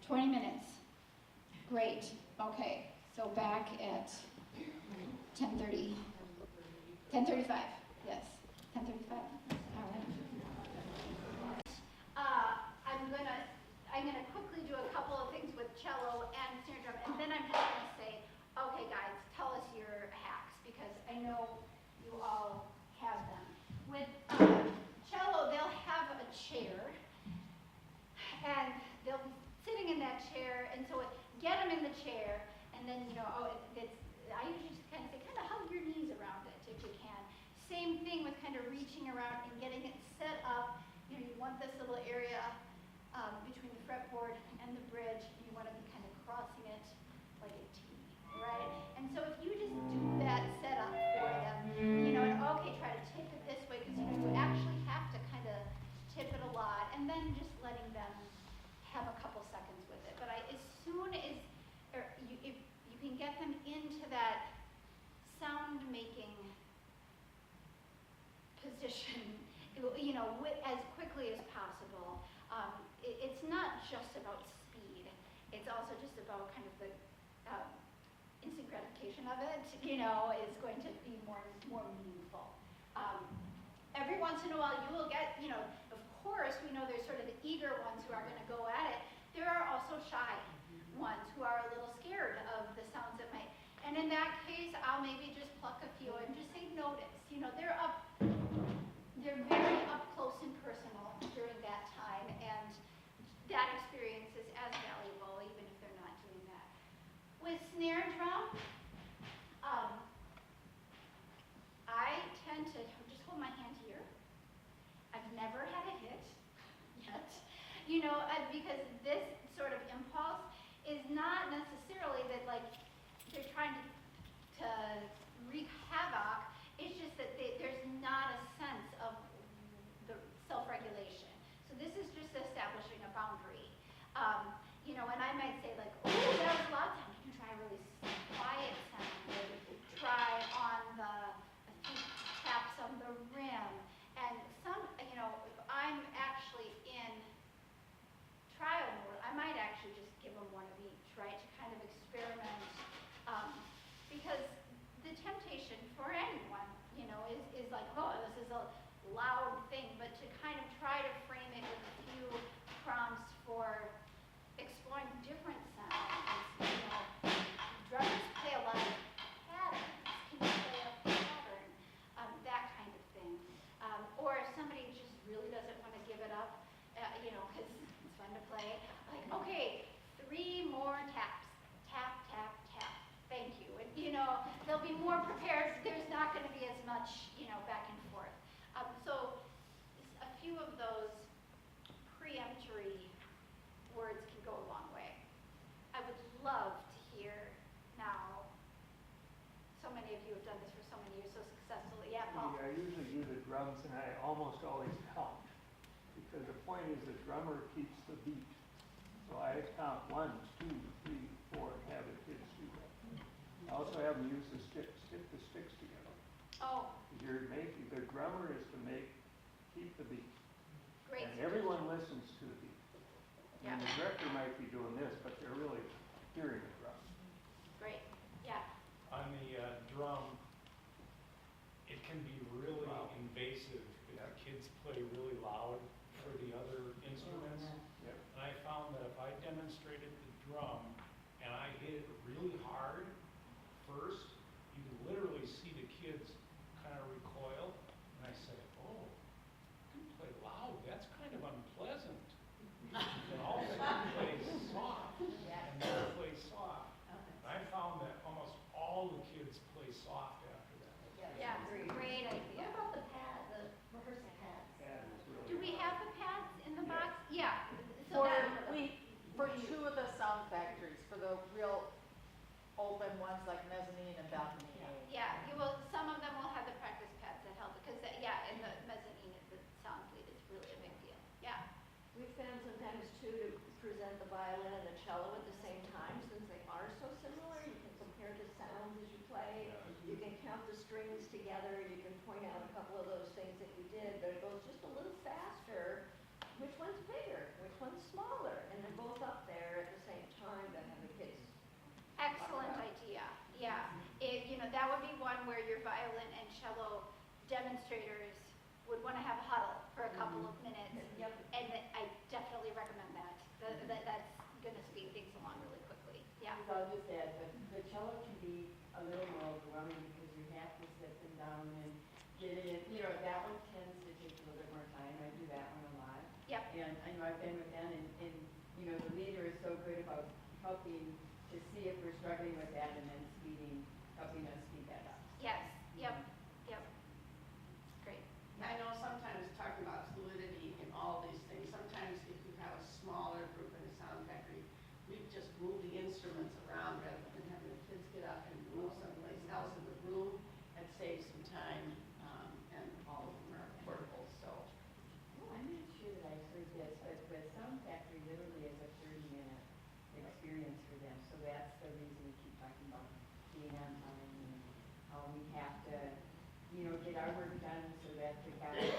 20 minutes. Great. Okay. So back at 10:30. 10:35. Yes. 10:35. All right. I'm gonna quickly do a couple of things with cello and snare drum, and then I'm just gonna say, okay, guys, tell us your hacks because I know you all have them. With cello, they'll have a chair, and they'll be sitting in that chair, and so get them in the chair, and then I usually just kind of say, kind of hug your knees around it if you can. Same thing with kind of reaching around and getting it set up. You want this little area between the fretboard and the bridge. You want to be kind of crossing it like a T, right? And so if you just do that setup for them, and okay, try to tip it this way because you actually have to kind of tip it a lot, and then just letting them have a couple seconds with it. But as soon as if you can get them into that sound making position, as quickly as possible. It's not just about speed. It's also just about kind of the instant gratification of it. Is going to be more meaningful. Every once in a while, you will get. Of course, we know there's sort of the eager ones who are going to go at it. There are also shy ones who are a little scared of the sounds that might. And in that case, I'll maybe just pluck a few and just say notice. They're very up close and personal during that time, and that experience is as valuable even if they're not doing that. With snare drum, I tend to just hold my hand here. I've never had a hit yet, because this sort of impulse is not necessarily drums and I almost always count, because the point is the drummer keeps the beat. So I count 1, 2, 3, 4, and have the kids do that. I also have them use the sticks, stick the sticks together. Oh, The drummer is to keep the beat. great. And everyone listens to the beat. Yeah. And the director might be doing this, but they're really hearing the drum. Great, yeah. On the drum, it can be really Wow. invasive if the kids play really loud for the other instruments. Yep. And I found that if I demonstrated the drum and I hit it really hard first, you can literally see the kids kind of recoil. And I say, oh, you can play loud, that's kind of unpleasant. And all of a sudden play soft, and they play soft. And I found that almost all the kids play soft after that. Yeah, great idea. What about the pad, the rehearsal pads? That is really. Do we have the pads in the box? Yeah. So For, that, for 2 of the sound factories, for the real open ones like mezzanine and balcony A. yeah, you will, some of them will have the practice pads that help, because, yeah, in the mezzanine, the sound lead is really a big deal. Yeah. We found sometimes too to present the violin and the cello at the same time, since they are so similar. You can compare the sounds as you play. You can count the strings together. You can point out a couple of those things that you did, but it goes just a little faster. Which one's bigger? Which one's smaller? And they're both up there at the same time to have the kids. Excellent idea, yeah. That would be one where your violin and cello demonstrators would want to have a huddle for a couple of minutes. Yep. And I definitely recommend that. That's going to speed things along really quickly, yeah. So I'll just add, the cello can be a little more overwhelming because you have to sit them down and get it in. That one tends to take a little bit more time. I do that one a lot. Yep. And I know I've been with them, and the leader is so good about helping to see if we're struggling with that and then helping us speed that up. Yes, yep. Great. I know sometimes talking about fluidity in all these things, sometimes if you have a smaller group in a sound factory, we just move the instruments around rather than having the kids get up and move someplace else in the room. That saves some time, and all of them are portable, so. I'm not sure that I heard this, but Sound Factory literally is a 30-minute experience for them. So that's the reason we keep talking about being on time and how we have to, get our work done so that the guy is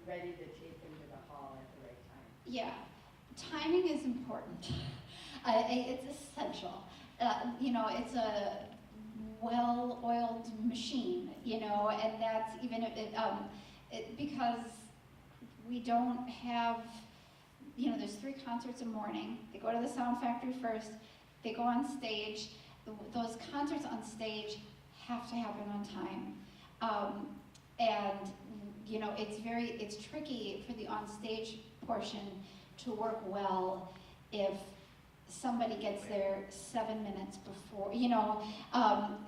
ready to take them to the hall at the right time. Yeah, timing is important. It's essential. It's a well-oiled machine, and that's even if because we don't have, there's 3 concerts a morning. They go to the Sound Factory first. They go on stage. Those concerts on stage have to happen on time. It's tricky for the on-stage portion to work well if somebody gets there 7 minutes before,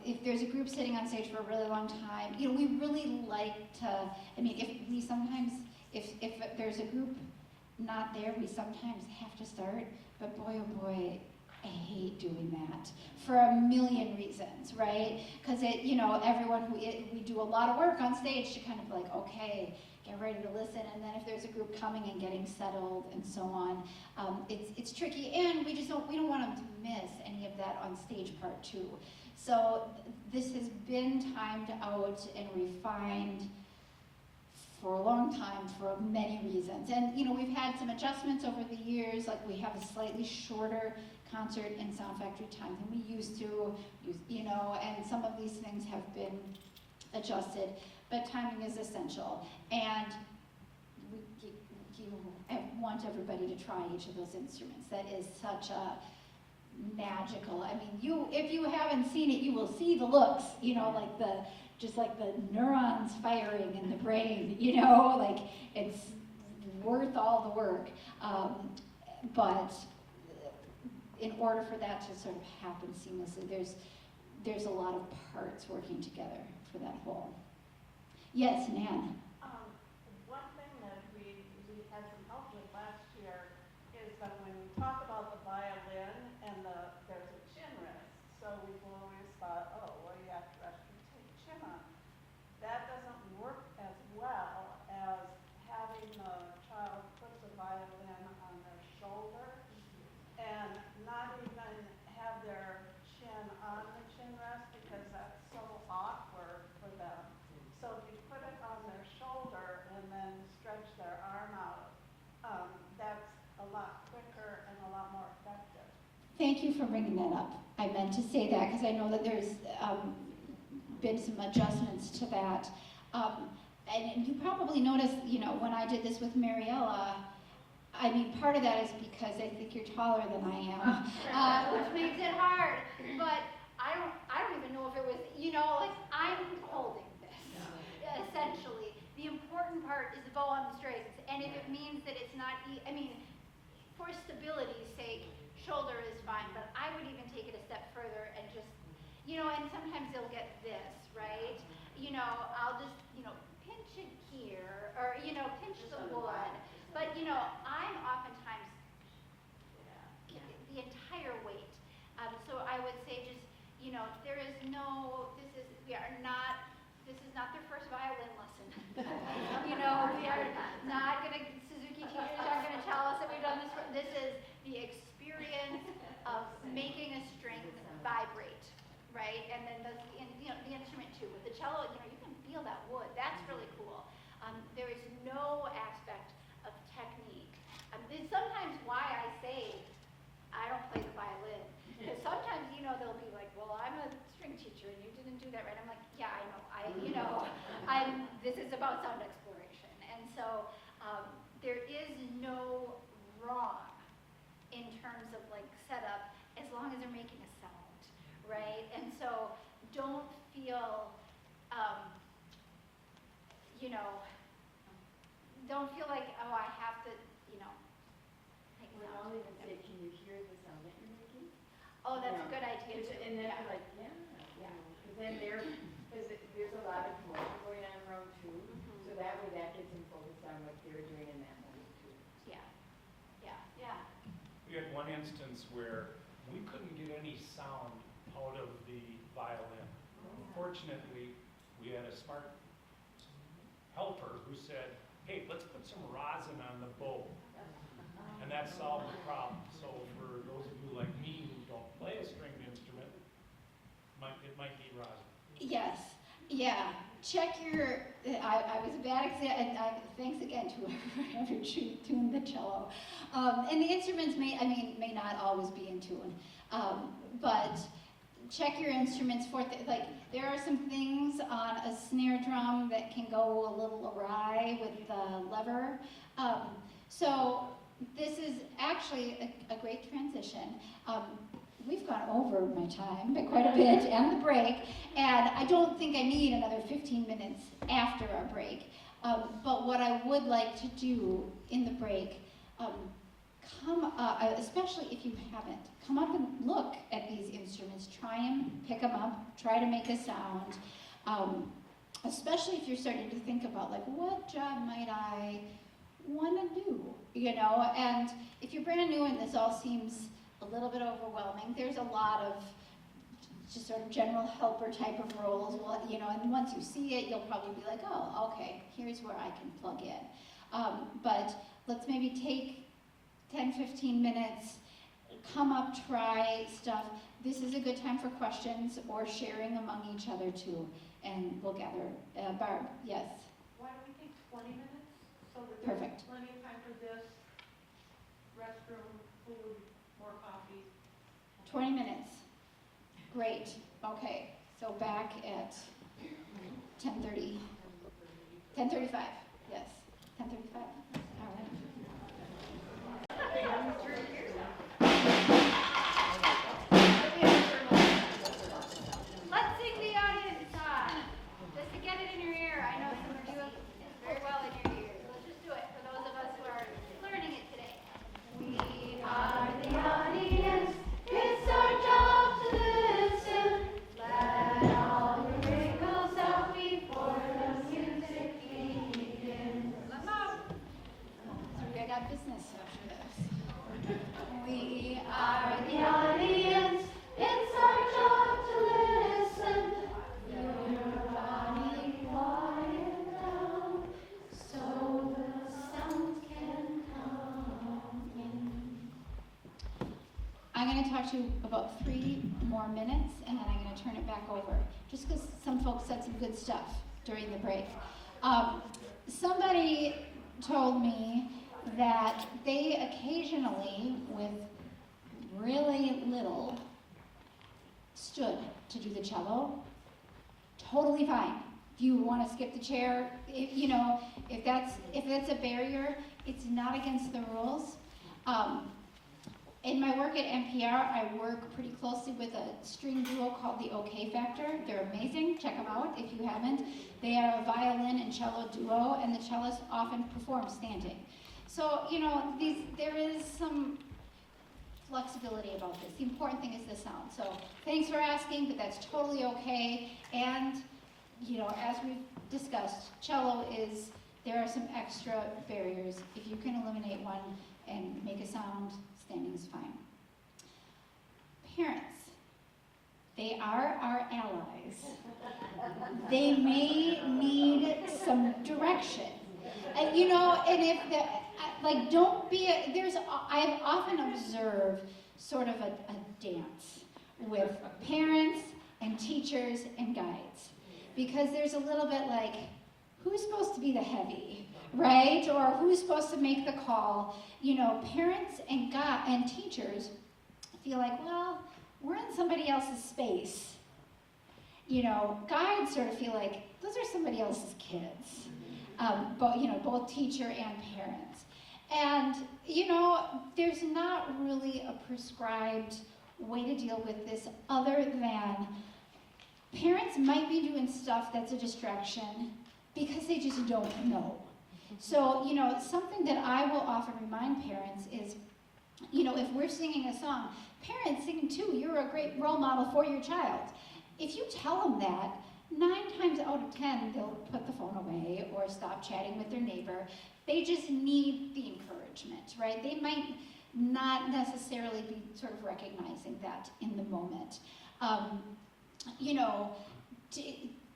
if there's a group sitting on stage for a really long time, we really like to, if there's a group not there, we sometimes have to start, but boy, oh boy, I hate doing that for a million reasons, right? Because we do a lot of work on stage to kind of like, okay, get ready to listen, and then if there's a group coming and getting settled and so on, it's tricky, and we don't want them to miss any of that on stage part too. So this has been timed out and refined for a long time for many reasons, and we've had some adjustments over the years, like we have a slightly shorter concert in Sound Factory time than we used to, and some of these things have been adjusted, but timing is essential. And I want everybody to try each of those instruments. That is such a magical, if you haven't seen it, you will see the looks, just like the neurons firing in the brain, like it's worth all the work. But in order for that to sort of happen seamlessly, there's a lot of parts working together for that whole. Yes, Nan. One thing that we had some help with last year is that when we talk about the violin and there's a chin rest, so we've always thought, oh, well, you have to rest your chin on. That doesn't work as well thank you for bringing that up. I meant to say that because I know that there's been some adjustments to that. And you probably noticed, you know, when I did this with Mariella, I mean, part of that is because I think you're taller than I am, which makes it hard. But I don't even know if it was, you know, like I'm holding this, essentially. The important part is the bow on the strings, and if it means that it's not, I mean, for stability's sake, shoulder is fine, but I would even take it a step further and just, you know, and sometimes they'll get this, right? You know, I'll just, you know, pinch it here, or, you know, pinch the wood. But, you know, I'm oftentimes the entire weight. So I would say just, you know, there is no, this is not their first violin lesson. You know, we are not going to, Suzuki teachers aren't going to tell us that we've done this. This is the experience of making a string vibrate, right? And then the instrument too. With the cello, you know, you can feel that wood. That's really cool. There is no aspect of technique. It's sometimes why I say I don't play the violin. Because sometimes, you know, they'll be like, well, I'm a string teacher and you didn't do that right. I'm like, yeah, I know. This is about sound exploration. And so there is no wrong in terms of like setup as long as they're making a sound, right? And so don't feel, you know, don't feel like, oh, I have to, you know, make Well, sound. I'll even say, can you hear the sound that you're making? Oh, that's a Yeah. good idea too. And then they're like, yeah, you know, because then there's a lot of commotion going on around too, so that way that gets them focused on what they're doing in that moment too. Yeah. We had one instance where we couldn't get any sound out of the violin. Fortunately, we had a smart helper who said, hey, let's put some rosin on the bow. And that solved the problem. So for those of you like me who don't play a stringed instrument, it might be rosin. Yes. Yeah. Check your. I was a bad example, and thanks again to whoever tuned the cello. And the instruments may not always be in tune, but check your instruments for like there are some things on a snare drum that can go a little awry with the lever. So this is actually a great transition. We've gone over my time by quite a bit and the break, and I don't think I need another 15 minutes after our break. But what I would like to do in the break, come up, especially if you haven't, come up and look at these instruments. Try and pick them up. Try to make a sound. Especially if you're starting to think about, like, what job might I want to do? You know, and if you're brand new and this all seems a little bit overwhelming, there's a lot of just sort of general helper type of roles. Well, you know, and once you see it, you'll probably be like, oh, okay, here's where I can plug in. But let's maybe take 10, 15 minutes, come up, try stuff. This is a good time for questions or sharing among each other too, and we'll gather. Barb, yes? Why don't we take 20 minutes? So that Perfect. there's plenty of time for this, restroom, food, more coffee. 20 minutes. Great. Okay. So back at 10:30. 10:35. Yes. 10:35. All right. Let's sing the audience song. Just to get it in your ear. I know some of you have very well in your ears. Let's just do it for those of us who are learning it today. We are the audience. It's our job to listen. Let all the wrinkles out before the music begins. Let 'em out. So I got business after this. We are the audience. It's our job to listen. Everybody quiet down so the sound can come in. I'm going to talk to you about 3 more minutes, and then I'm going to turn it back over, just because some folks said some good stuff during the break. Somebody told me that they occasionally, with really little stood to do the cello, totally fine. If you want to skip the chair, if that's a barrier, it's not against the rules. In my work at NPR, I work pretty closely with a string duo called the OK Factor. They're amazing. Check them out if you haven't. They are a violin and cello duo, and the cellist often performs standing. So, there is some flexibility about this. The important thing is the sound. So thanks for asking, but that's totally okay. And, as we've discussed, cello there are some extra barriers. If you can eliminate one and make a sound, standing is fine. Parents, they are our allies. They may need some direction. And if don't be, I've often observed sort of a dance with parents and teachers and guides. Because there's a little bit like, who's supposed to be the heavy, right? Or who's supposed to make the call? Parents and teachers feel like, well, we're in somebody else's space. Guides sort of feel like, those are somebody else's kids. Both teacher and parents. And, there's not really a prescribed way to deal with this other than parents might be doing stuff that's a distraction because they just don't know. So, something that I will often remind parents is, if we're singing a song, parents sing too, you're a great role model for your child. If you tell them that, 9 times out of 10, they'll put the phone away or stop chatting with their neighbor. They just need the encouragement, right? They might not necessarily be sort of recognizing that in the moment.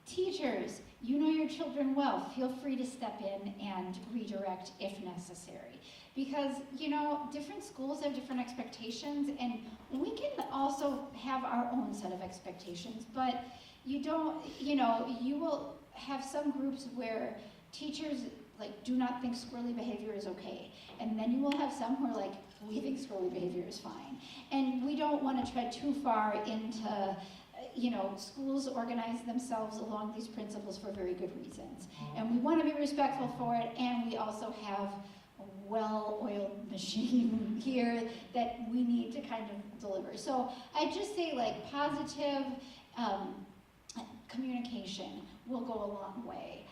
Teachers, you know your children well. Feel free to step in and redirect if necessary. Because, different schools have different expectations, and we can also have our own set of expectations, but you will have some groups where teachers do not think squirrely behavior is okay. And then you will have some who are we think squirrely behavior is fine. And we don't want to tread too far into, schools organize themselves along these principles for very good reasons. And we want to be respectful for it, and we also have a well-oiled machine here that we need to kind of deliver. So I just say positive communication will go a long way.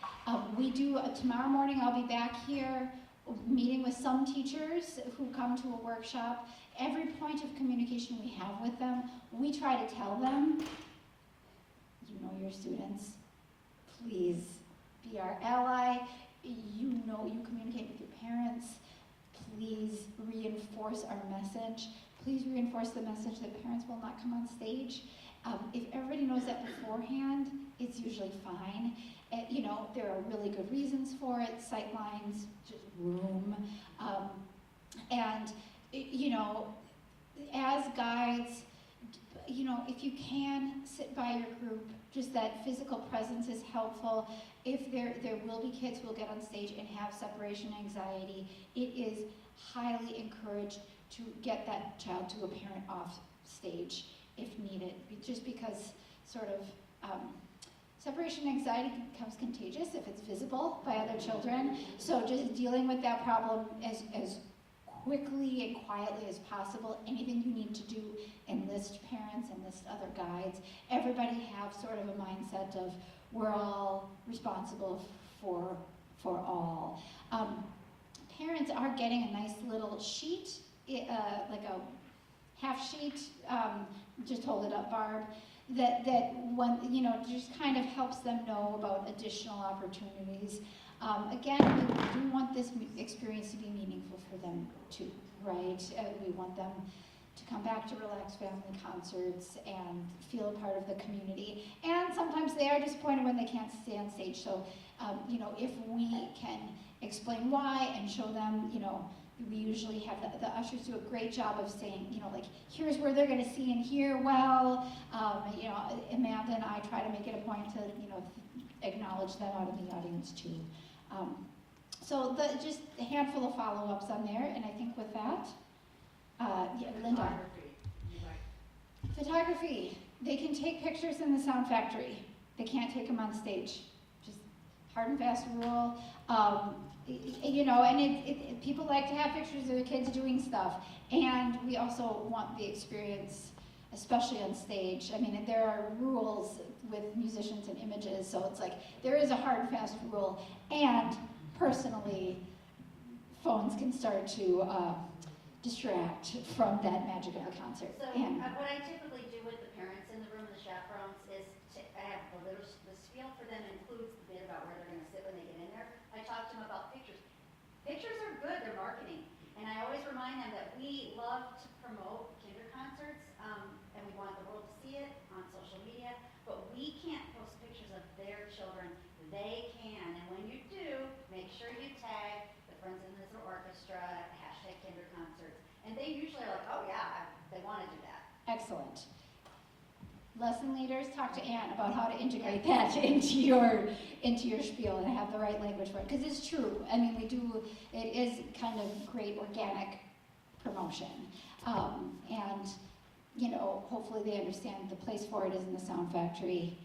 Tomorrow morning I'll be back here meeting with some teachers who come to a workshop. Every point of communication we have with them, we try to tell them, you know your students, please be our ally. You communicate with your parents. Please reinforce our message. Please reinforce the message that parents will not come on stage. If everybody knows that beforehand, it's usually fine. There are really good reasons for it, sight lines, just room. As guides, if you can sit by your group, just that physical presence is helpful. If there will be kids who will get on stage and have separation anxiety, it is highly encouraged to get that child to a parent off stage if needed, just because separation anxiety becomes contagious if it's visible by other children. So just dealing with that problem as quickly and quietly as possible. Anything you need to do, enlist parents, enlist other guides. Everybody have sort of a mindset of we're all responsible for all. Parents are getting a nice little sheet, like a half sheet, just hold it up, Barb, that one, just kind of helps them know about additional opportunities. Again, we do want this experience to be meaningful for them too, right? We want them to come back to relaxed family concerts and feel a part of the community. And sometimes they are disappointed when they can't stay on stage. So, if we can explain why and show them, we usually have the ushers do a great job of saying, here's where they're going to see and hear well. Amanda and I try to make it a point to, acknowledge them out in the audience too. So just a handful of follow-ups on there, and I think with that, Linda. You might Photography, they can take pictures in the sound factory. They can't take them on stage. Just hard and fast rule. You know, and people like to have pictures of their kids doing stuff. And we also want the experience, especially on stage. I mean, there are rules with musicians and images, so it's like, there is a hard and fast rule. And personally, phones can start to distract from that magic of the concert. So And what I typically do with the parents in the room, the chaperones, is I have a little, the spiel for them includes the bit about where they're gonna sit when they get in there. I talk to them about pictures. Pictures are good, they're marketing. And I always remind them that we love to promote kinder concerts, and we want the world to see it on social media, but we can't post pictures of their children. They can, and when you do, make sure you tag the Friends of the Orchestra, hashtag kinder concerts. And they usually are like, oh yeah, they want to do that. excellent. Lesson leaders, talk to Ann about how to integrate that into your spiel and have the right language for it. Because it's true. I mean, it is kind of great organic promotion. And, you know, hopefully they understand the place for it is in the sound factory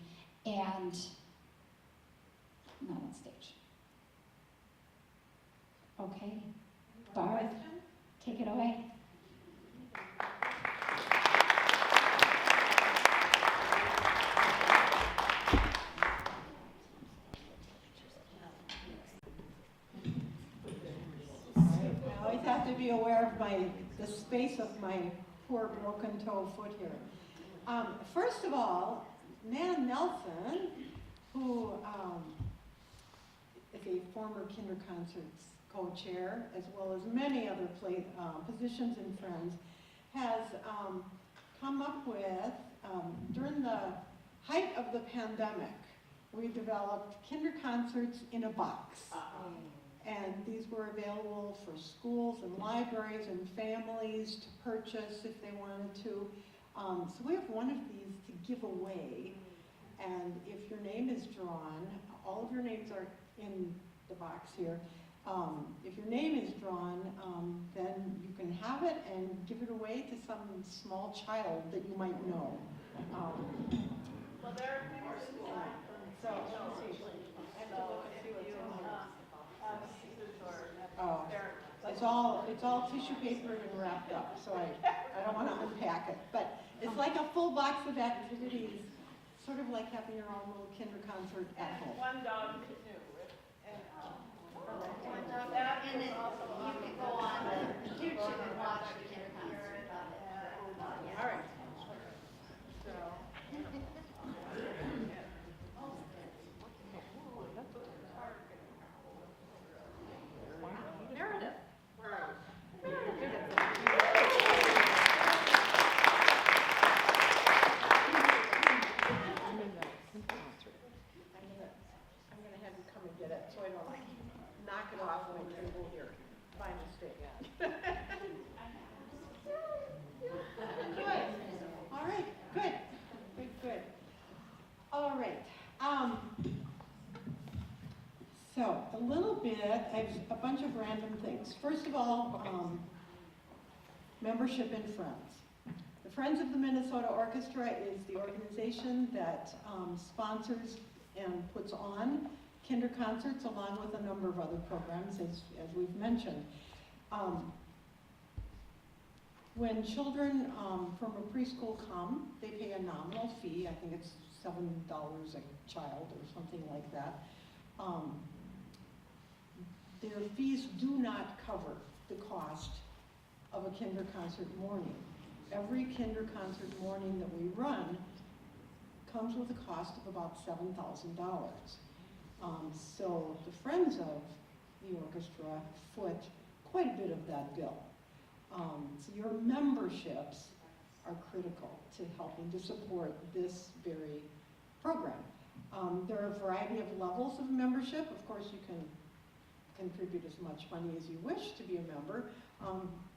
and not on stage. Okay. Barb, take it away. I always have to be aware of the space of my poor broken toe foot here. First of all, Nan Nelson, who is a former Kinder Concerts co-chair, as well as many other positions in Friends, has come up with, during the height of the pandemic, we developed Kinder Concerts in a box. And these were available for schools and libraries and families to purchase if they wanted to. So we have one of these to give away. And if your name is drawn, all of your names are in the box here. If your name is drawn, then you can have it and give it away to some small child that you might know. Well, there are things inside. So, let's see. I have to look and see what's in here. Oh, it's all tissue paper and wrapped up, so I don't want to unpack it. But it's like a full box of activities, sort of like having your own little Kinder concert at home. One dog canoe. And then you can go on YouTube and watch the kinder concert. All right. Meredith. I'm gonna have you come and get it, so I don't knock it off when I table here by mistake. Good. All right. Good. Good. All right. So a little bit. I have a bunch of random things. First of all, membership in Friends. The Friends of the Minnesota Orchestra is the organization that sponsors and puts on Kinder Concerts along with a number of other programs, as we've mentioned. When children from a preschool come, they pay a nominal fee. I think it's $7 a child or something like that. Their fees do not cover the cost of a Kinder Concert morning. Every Kinder Concert morning that we run comes with a cost of about $7,000. So the Friends of the Orchestra foot quite a bit of that bill. So your memberships are critical to helping to support this very program. There are a variety of levels of membership. Of course, you can contribute as much money as you wish to be a member,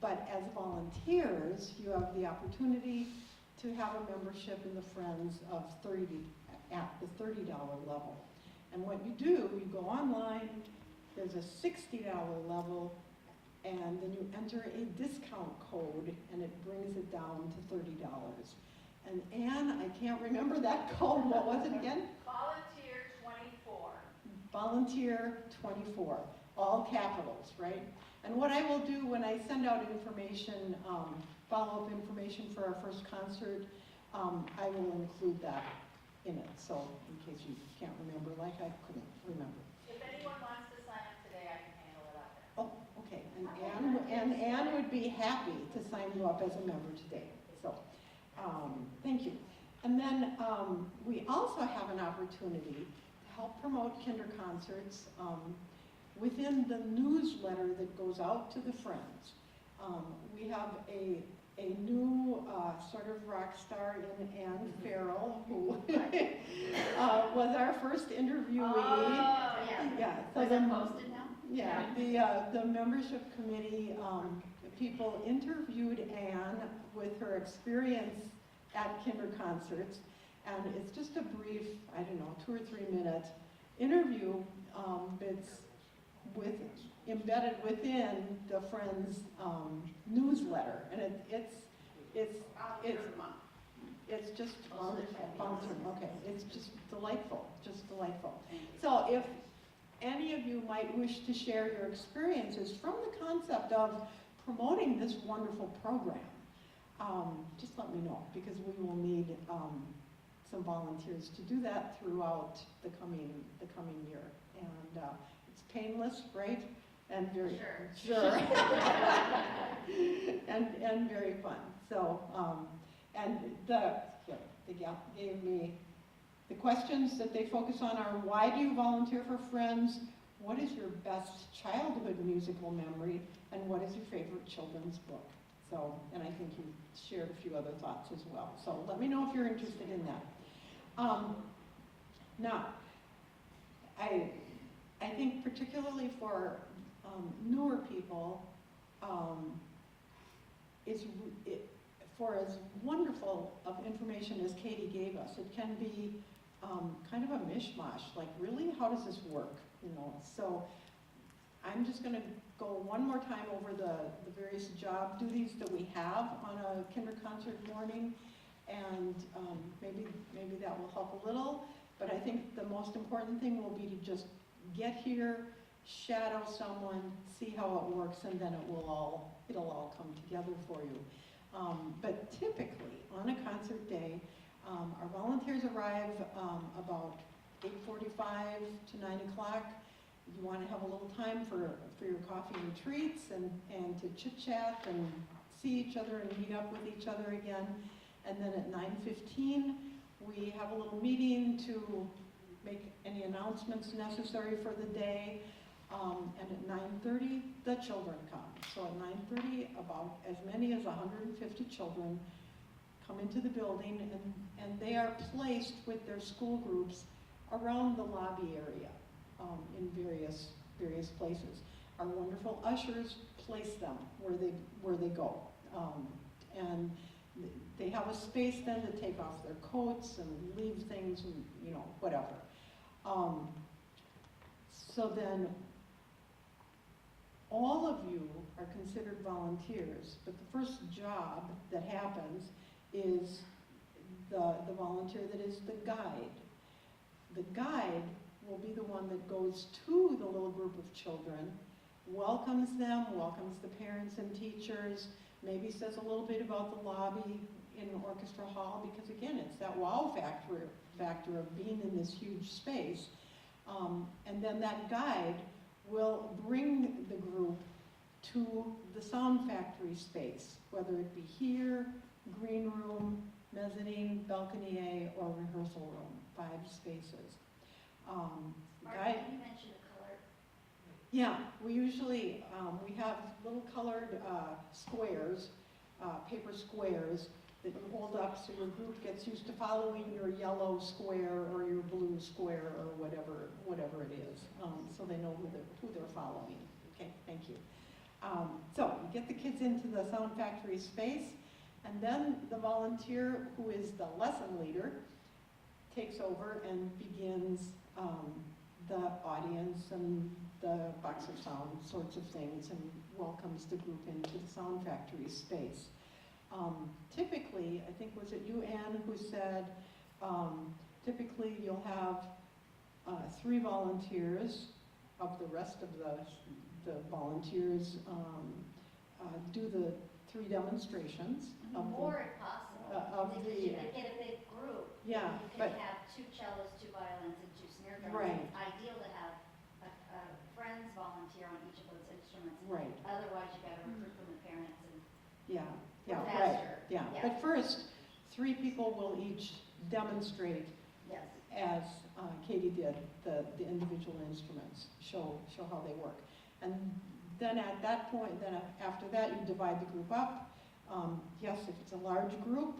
but as volunteers, you have the opportunity to have a membership in the Friends of at the $30 level. And what you do, you go online, there's a $60 level, and then you enter a discount code, and it brings it down to $30. And Anne, I can't remember that code, what was it again? Volunteer 24. Volunteer 24, all capitals, right? And what I will do when I send out information, follow-up information for our first concert, I will include that in it, so in case you can't remember, like I couldn't remember. If anyone wants to sign up today, I can handle it out there. Oh, okay, and Anne would be happy to sign you up as a member today, so, thank you. And then we also have an opportunity to help promote kinder concerts within the newsletter that goes out to the friends. We have a new sort of rock star in Anne Farrell, who was our first interviewee. Oh, yeah. Yeah, so Is it posted now? yeah, the membership committee people interviewed Anne with her experience at kinder concerts, and it's just a brief, I don't know, 2 or 3 minute interview that's embedded within the Friends newsletter, and it's just okay. It's just delightful, just delightful. So if any of you might wish to share your experiences from the concept of promoting this wonderful program, just let me know, because we will need some volunteers to do that throughout the coming year. And it's painless, right? And very sure. and very fun. So and the gal gave me the questions that they focus on are: why do you volunteer for Friends? What is your best childhood musical memory? And what is your favorite children's book? So, and I think you shared a few other thoughts as well. So let me know if you're interested in that. Now, I think particularly for newer people, for as wonderful of information as Katie gave us, it can be kind of a mishmash. Like, really, how does this work? You know, so I'm just going to go one more time over the various job duties that we have on a kinder concert morning, and maybe that will help a little. But I think the most important thing will be to just get here, shadow someone, see how it works, and then it'll all come together for you. But typically, on a concert day, our volunteers arrive about 8:45 to 9 o'clock. You want to have a little time for your coffee and treats and to chit-chat and see each other and meet up with each other again. And then at 9:15, we have a little meeting to make any announcements necessary for the day. And at 9:30, the children come. So at 9:30, about as many as 150 children come into the building, and they are placed with their school groups around the lobby area in various places. Our wonderful ushers place them where they go. And they have a space then to take off their coats and leave things and, you know, whatever. So then all of you are considered volunteers, but the first job that happens is the volunteer that is the guide. The guide will be the one that goes to the little group of children, welcomes them, welcomes the parents and teachers, maybe says a little bit about the lobby in Orchestra Hall, because again, it's that wow factor of being in this huge space. And then that guide will bring the group to the Sound Factory space, whether it be here, green room, mezzanine, balcony A, or rehearsal room, 5 spaces. Mark, can you mention the color? Yeah, we usually, we have little colored squares, paper squares that you hold up so your group gets used to following your yellow square or your blue square or whatever it is, so they know who they're following. Okay, thank you. So you get the kids into the Sound Factory space, and then the volunteer, who is the lesson leader, takes over and begins the audience and the box of sound sorts of things, and welcomes the group into the Sound Factory space. Typically, I think, was it you, Ann, who said, typically you'll have 3 volunteers. Of the rest of the volunteers do the 3 demonstrations of More if possible. of Because the- you could get a big group. Yeah, You but- could have 2 cellos, 2 violins, and 2 snare drums. Right. It's ideal to have a friends volunteer on each of those instruments. Right. Otherwise, you gotta recruit from the parents and Yeah, yeah, faster. right, yeah. But first, 3 people will each demonstrate, yes. as Katie did, the individual instruments, show how they work. And then at that point, then after that, you divide the group up. Yes, if it's a large group,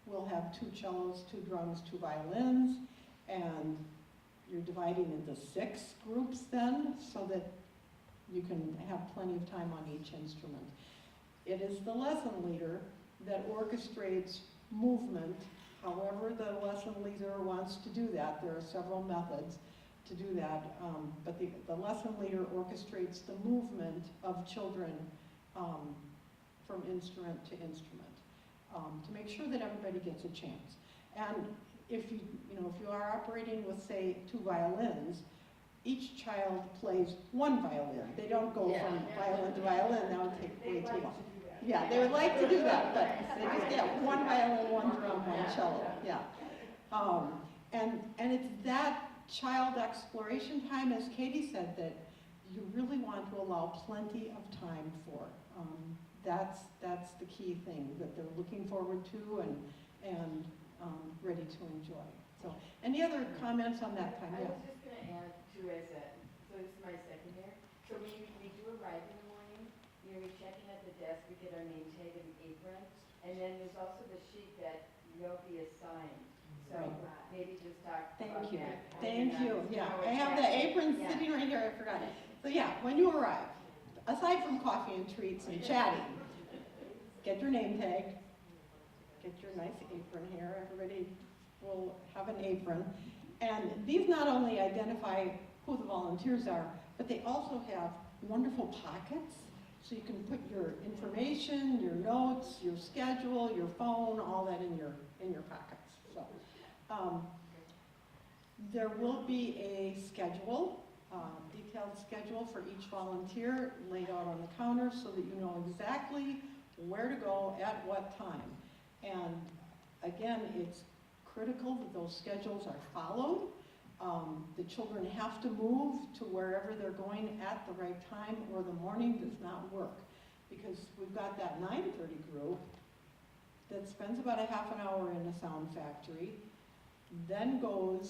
we'll have 2 cellos, 2 drums, 2 violins, and you're dividing into 6 groups then, so that you can have plenty of time on each instrument. It is the lesson leader that orchestrates movement, however the lesson leader wants to do that. There are several methods to do that, but the lesson leader orchestrates the movement of children from instrument to instrument to make sure that everybody gets a chance. And if you are operating with, say, 2 violins, each child plays 1 violin. They don't go from violin to violin. That would take way too long. Yeah, they would like to do that, but they just get 1 violin, 1 drum, 1 cello. Yeah. And it's that child exploration time, as Katie said, that you really want to allow plenty of time for. That's the key thing that they're looking forward to and ready to enjoy. So, any other comments on that time? I Yeah. was just gonna add too, so this is my second year, so we do arrive in the morning, we check in at the desk, we get our name tag and apron, and then there's also the sheet that you'll be assigned. So maybe just talk about Thank you. that. Thank you. Yeah, I have the exactly. apron Yeah. sitting right here. I forgot. So yeah, when you arrive, aside from coffee and treats and chatting, get your name tag, get your nice apron here. Everybody will have an apron. And these not only identify who the volunteers are, but they also have wonderful pockets. So you can put your information, your notes, your schedule, your phone, all that in your pockets. So there will be a schedule, detailed schedule for each volunteer laid out on the counter so that you know exactly where to go at what time. And again, it's critical that those schedules are followed. The children have to move to wherever they're going at the right time, or the morning does not work. Because we've got that 9:30 group that spends about a half an hour in the sound factory, then goes